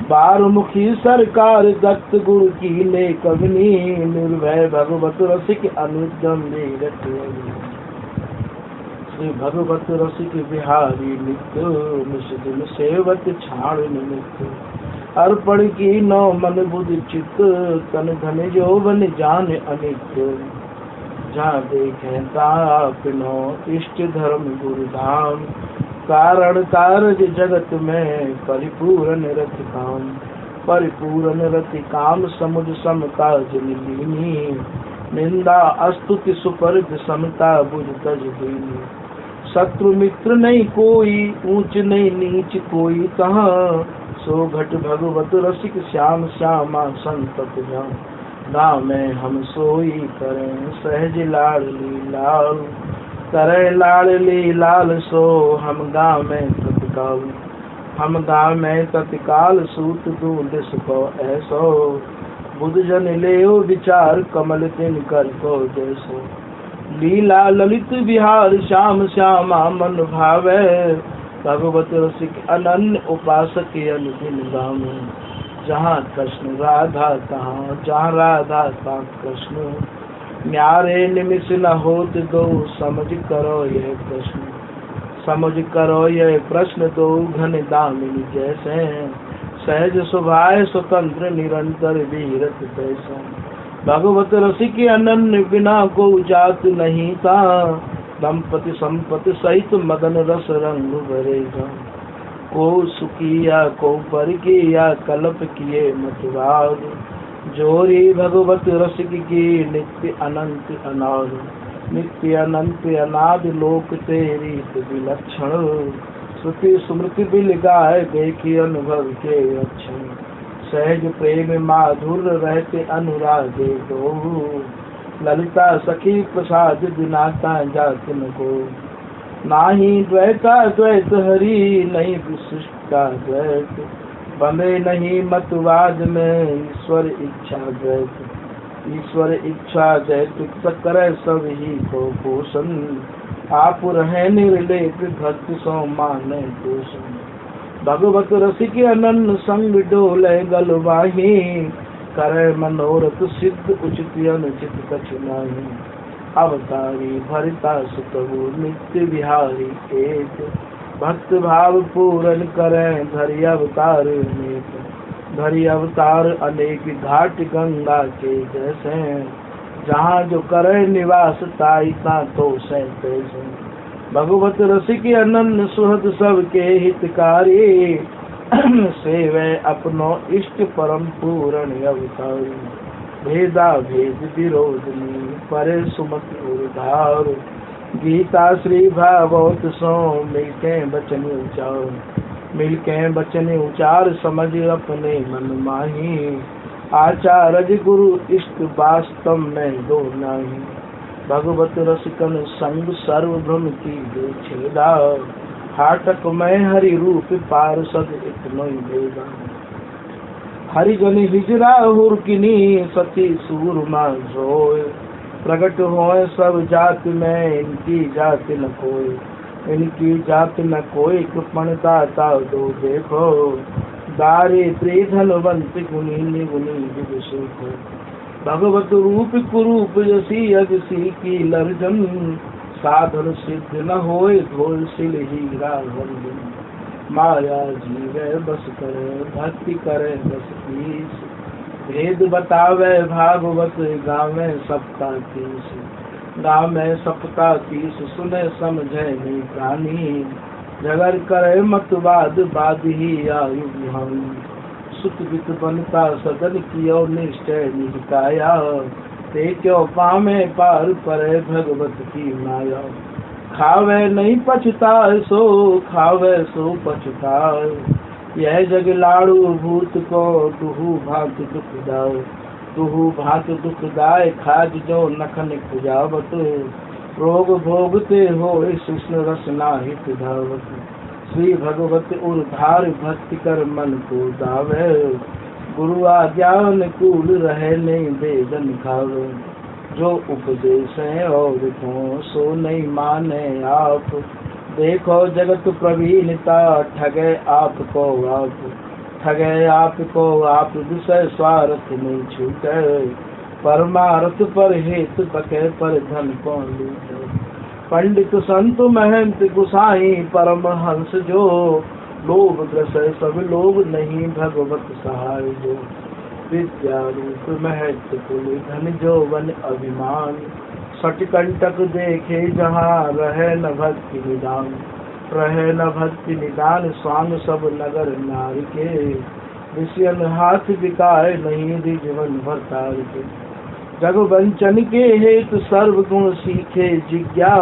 A: बारमुखी सरकार दत्त गुरु की ले कवनी, निर्भय भगवत रसिक अनुद्यम वीरट। श्री भगवत रसिक बिहारी नित्य, निषिदिन सेवत छाण निमित्त। अर्पण की नौ मन बुद्धि चित्त, तन धन यौवन जान अनित्य। जहाँ देखे तापिनो इष्ट धर्म गुरु धाम, कारण कारज जगत में परिपूर्ण रति काम। परिपूर्ण रति काम समुझ समता जनिलीनी, निंदा अस्तुति सुपर्ग समता बुझ तज दीनी। शत्रु मित्र नहीं कोई ऊंच नहीं नीच कोई कहाँ, सो घट भगवत रसिक श्याम श्यामा संतत जान। गाँव में हम सोई करें सहज लाडली लाल, करे लाडली लाल सो हम गाँव में तत्काल। हम गाँव में तत्काल सूत दूध को ऐसो, बुध जन ले विचार कमल तिन कर को जैसो। लीला ललित विहार श्याम श्यामा मन भावे, भगवत रसिक अनन्य उपासक अनुदिन गावे। जहाँ कृष्ण राधा तहाँ जहाँ राधा तहाँ कृष्ण, न्यारे निमिष न होत दो समझ करो यह प्रश्न। समझ करो यह प्रश्न दो घन दामिनी जैसे, सहज स्वभाव स्वतंत्र निरंतर वीरत तैसा। भगवत रसिक अनन्य बिना को जात नहीं था, दंपति संपत्ति सहित मदन रस रंग भरेगा। को सुखिया को पर किया कल्प किए मतवाद, जोरी भगवत रसिक की नित्य अनंत अनाद। नित्य अनंत अनाद लोक तेरी विलक्षण, श्रुति स्मृति बिल गाय देखी अनुभव के अक्षण। सहज प्रेम माधुर रहते अनुरागे दो, ललिता सखी प्रसाद दिनाता जात न को। नाही द्वैता द्वैत हरि नहीं विशिष्टा द्वैत, बंधे नहीं मतवाद में ईश्वर इच्छा द्वैत। ईश्वर इच्छा द्वैत करे सब ही को पोषण, आप रहे निर्लेप भक्ति सो माने पोषण। भगवत रसिक अनन्य संग डोले गलवाही, करे मनोरथ सिद्ध उचित अनुचित कछु नाही। अवतारी भरिता सुतहु नित्य विहारी एक, भक्त भाव पूरन करे धरि अवतार अनेक। धरि अवतार अनेक घाट गंगा के जैसे, जहाँ जो करे निवास ताई ता तो से तैसे। भगवत रसिक अनन्य सुहृद सबके हितकारी, सेवे अपनो इष्ट परम पूर्ण अवतारी। भेदा भेद विरोधनी परे सुमति उधार, गीता श्री भागवत सो मिलके बचन उचार, मिलके बचन उचार समझ अपने मन माही। आचार्य गुरु इष्ट वास्तव में दो नहीं, भगवत रसिकन संग सर्व भ्रम की दो छेदा। हाटक में हरि रूप पार्षद इतनो देगा, हरिजन हिजरा हुरकिनी सती सूरमा सोय। प्रगट होए सब जाति में इनकी जाति न कोई, इनकी जाति न कोई कृपण दाता दो देखो। दारिद्री धनवंत गुनी निगुनी जुग सुख, भगवत रूप कुरूप यसी अगसी की लर्जन। साधन सिद्ध न होए धोलशिल हीरा वंदन, माया जीवे बस करे भक्ति करे बस ईश। भेद बतावे भागवत गावे सबका तीस, गावे सबका तीस सुने समझे नहीं प्राणी। जगर करे मतवाद बाद ही आयु विहान, सुत वित बनता सदन कियो निश्चय निजकाया। ते क्यों पामे पार परे भगवत की माया। खावे नहीं पछताए सो खावे सो पछताए, यह जग लाड़ू भूत को तुहु भांत दुख दाए। तुहु भांत दुख दाए खाज जो नखन खुजावत, रोग भोगते हो कृष्ण रसना हित धावत। श्री भगवत उर्धार भक्ति कर मन को दावे, गुरु आज्ञा अनुकूल रहे नहीं वेदन खावे। जो उपदेश है और को सो नहीं माने आप, देखो जगत प्रवीणता ठगे आपको आप। ठगे आपको आप विषय स्वार्थ नहीं छूटे, परमार्थ पर हेतु पके पर धन को लूटे। पंडित संत महंत गुसाई परमहंस जो, लोभ ग्रसय सब लोग नहीं भगवत सहाय जो। विद्या रूप महत्व कुल धन जो वन अभिमान, सटकंटक देखे जहाँ रहे न भक्ति निदान। रहे न भक्ति निदान स्वांग सब नगर नार के, विषयन हाथ बिकाए नहीं जीवन भरतार के। जग वंचन के हेतु सर्व गुण सीखे जिज्ञा,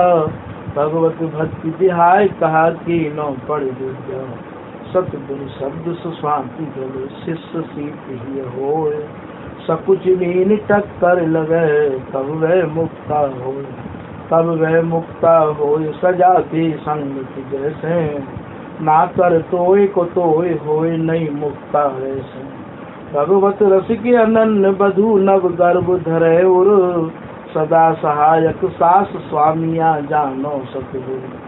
A: भगवत भक्ति दिहाय कहा की नो पढ़ विद्या। सतगुरु शब्द सुशांति जल शिष्य सीत ही होए, सकुच मीन टक्कर लगे तब वह मुक्ता होए। तब वह मुक्ता होए सजाती संग जैसे, ना कर तोय को तोय होए नहीं मुक्ता ऐसे। भगवत रस के अनन्य बधु नव गर्भ धरे उर, सदा सहायक सास स्वामिया जानो सतगुरु।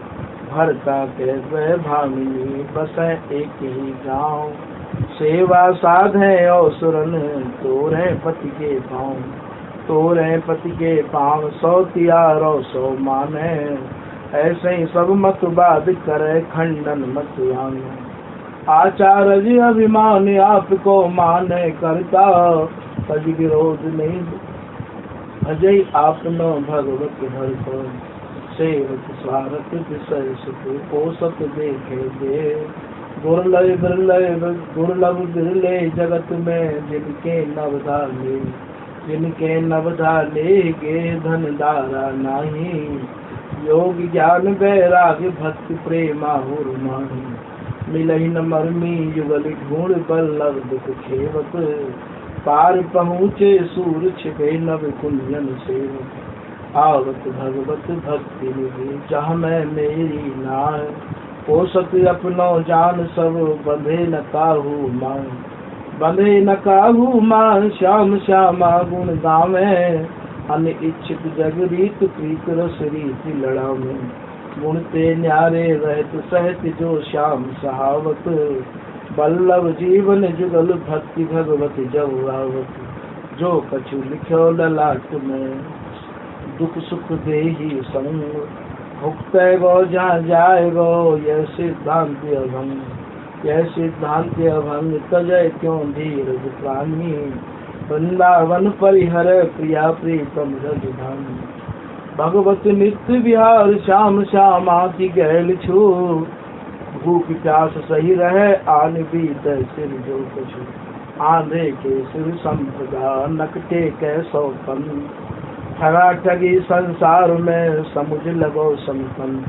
A: भरता के वह भामिनी बसे एक ही गाँव, सेवा साधे और सुरन तोरे पति के पाँव। तोरे पति के पाँव सौ तियारो सौ माने, ऐसे ही सब मत बाद करे खंडन मत आने। आचार्य अभिमान आपको माने करता, तज विरोध नहीं अजय आपनो भगवत भर को। सेवक स्वार्थ विषय सुख पोषक देखे दे, दुर्लभ बिरले जगत में जिनके नवधाले। जिनके नवधाले गे धन दारा नहीं, योग ज्ञान वैराग्य भक्ति प्रेमा हुर माही। मिलहि न मर्मी युगल गुण बल्लभ दुख खेवत, पार पहुँचे सूर छिपे नव कुंजन सेवक। आवत भगवत भक्ति निधि जहाँ मैं मेरी नाय, पोषक अपनो जान सब बंधे न काहू मान। बंधे न काहू मान श्याम श्यामा गुण गावे, अन इच्छित जग रीत प्रीत रस रीति लड़ावे। गुण ते न्यारे रहत सहत जो श्याम सहावत, बल्लभ जीवन जुगल भक्ति भगवत जब आवत। जो कछु लिखो ललाट में दुख सुख देही संग, भुगते गो जहाँ जाए गो यह सिद्धांत अभंग। यह सिद्धांत अभंग तजय क्यों धीरज प्राणी, वृंदावन परिहर प्रिया प्रीतम रजधानी। भगवत नित्य विहार श्याम श्यामा की गैल छू, भूख प्यास सही रहे आन बीत सिर जो कछु। आंधे के सिर संपदा नकटे कै सौपन, ठगा ठगी संसार में समुझ लगो समकंत,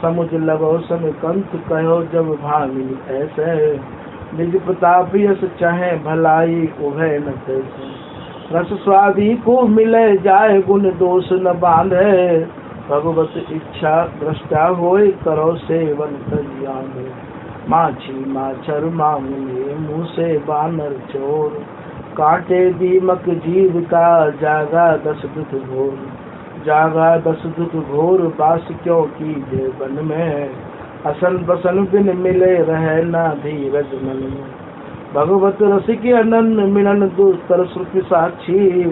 A: समुझ लगो समकंत, कहो जब भामिल ऐसे, निज प्रताप यश चाहे भलाई उभय न तैसे। रस स्वादी को मिले जाए गुण दोष न बांधे, भगवत इच्छा दृष्टा होए करो सेवन तजियान। माछी माछर मांगले मुँह से बानर चोर, काटे दीमक जीव का जागा 10 दुख घोर, जागा 10 दुख घोर, बास क्यों कीजे वन में, असन बसन बिन मिले रहे ना धीरज मन में। भगवत रसिक अनन मिलन दुस्तर श्रुति साक्षी,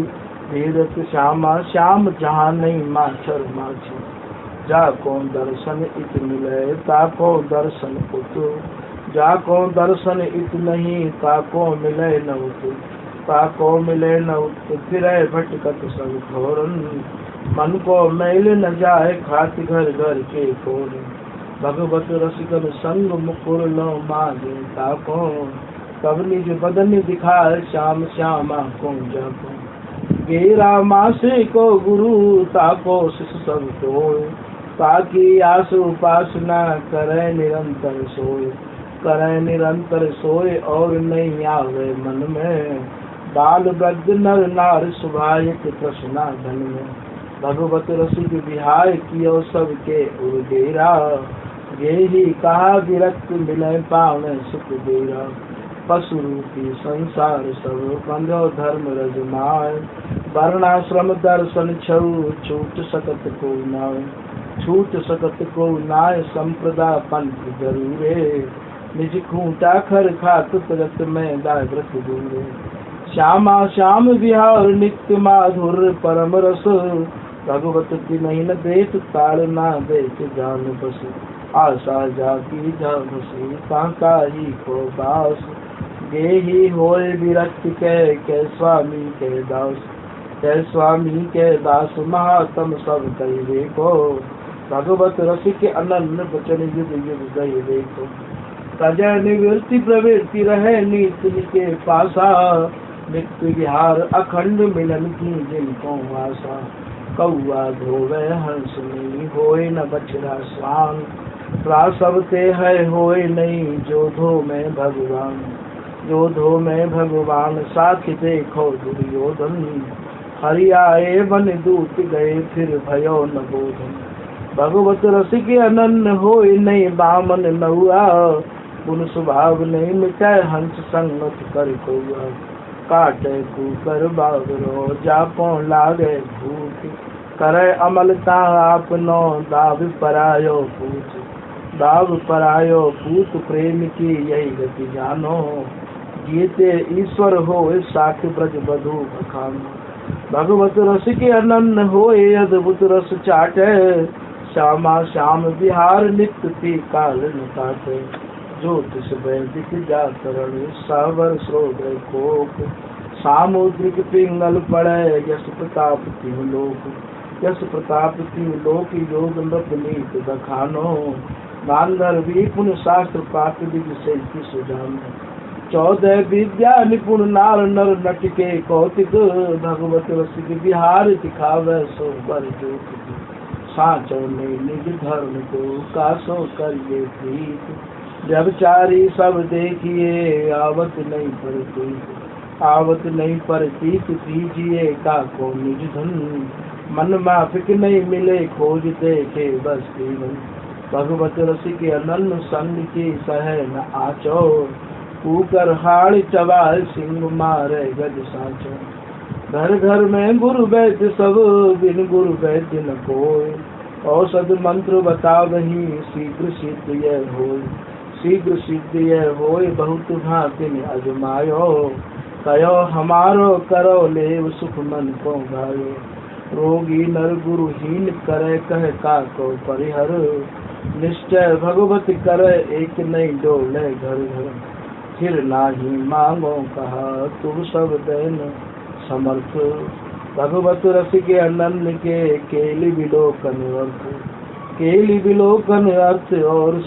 A: धीरज श्यामा श्याम जहाँ नहीं माछर माछी। जाको दर्शन इत मिले ताको दर्शन उत, जाको दर्शन इत नहीं ताको मिले न उत, ताको मिले न उत, फिरे भटकत सब घोरन, मन को मैल न जाए खात घर घर के कोर। भगवत रसिकन संग मुकुर लो मागे ताको, तब निज बदन दिखाए श्याम श्यामा को जाको। गेरा मासे को गुरु ताको शिष्य सब तोय, ताकि आस उपासना करे निरंतर सोए, करे निरंतर सोए और नहीं आवे मन में, बाल वृद्ध नर नार सुभायक कृष्णा धन में। भगवत रसिक विहाय कियो सबके उर्गेरा, गेही कहा विरक्त मिले पावन सुख देरा। पशु रूपी संसार सब कंधो धर्म रजमाय, वर्णाश्रम दर्शन छऊ छूट सकत को नाय, छूट सकत को नाय, संप्रदा पंथ जरूरे, निज खूंटा खर खात तुरत में दाव्रत दूरे। श्यामा श्याम विहार नित्य माधुर परम रस, भगवत की नहीं न देत ताल ना देत जान बस। आशा जाकी जा बसी कांका ही को दास, गेही होए विरक्त के स्वामी के दास, के स्वामी के दास महात्म सब कही देखो। भगवत रसिक अनन्य वचन युग युग गई देखो, तजय निवृत्ति प्रवृत्ति रहे नीति के पासा, नित्य विहार अखंड मिलन की जिनको आशा। कौआ धोवे हंस नहीं होए न बछड़ा स्वान, प्रासवते है होए नहीं जो धो में भगवान, जो धो में भगवान। साथ देखो दुर्योधन, हरियाए वन दूत गए फिर भयो न बोधन। भगवत रसिक अनन्य होए नहीं बामन नहुआ, गुण स्वभाव नहीं मिटाए हंस संगत कर कौआ। काटे कुकर बागरो जापो लागे भूत, करे अमलता आपनो दाव परायो पूत, दाव परायो पूत। प्रेम की यही गति जानो, जीते ईश्वर होए साख ब्रज बधु बखानो। भगवत रसिक अनन्य होए अद्भुत रस चाटे, श्यामा श्याम विहार नित्य ती काल न काटे। ज्योतिष वैदिक जातरण सावर श्रोदय कोप, सामुद्रिक पिंगल पड़े यश प्रताप तिहु लोक, यश प्रताप तिहु लोक। योग नृप नीत दखानो, गांधर्वी पुण्य शास्त्र पाठ विधि से सुजानो। 14 विद्या निपुण नार नर नट के कौतिक, भगवत रसिक विहार दिखावे सो बर ज्योति। साचो ने निज धर्म को कासो करिए प्रीत, जब चारी सब देखिए आवत नहीं परतीत, आवत नहीं परतीत। दीजिए का को निज धन, मन माफिक नहीं मिले खोज देखे बस जीवन। भगवत रसिक अनन्य संग की सह न आचो, कुकर हाड़ चबाए सिंह मारे गज साचो। घर घर में गुरु वैद्य सब, बिन गुरु वैद्य न कोय। औषध मंत्र बताओ नहीं शीघ्र सिद्ध यह होय, शीघ्र सिद्ध यह होय। बहुत भांति ने अजमायो, कयो हमारो करो लेव सुख मन को भायो। रोगी नर गुरुहीन करे कह का को परिहर, निश्चय भगवत करे एक नहीं डोले घर घर। फिर नाही मांगो कहा तुम सब देन समर्थ, भगवत रसिक अनन्य के केलि विलोकन अर्थ, केलि विलोकन अर्थ और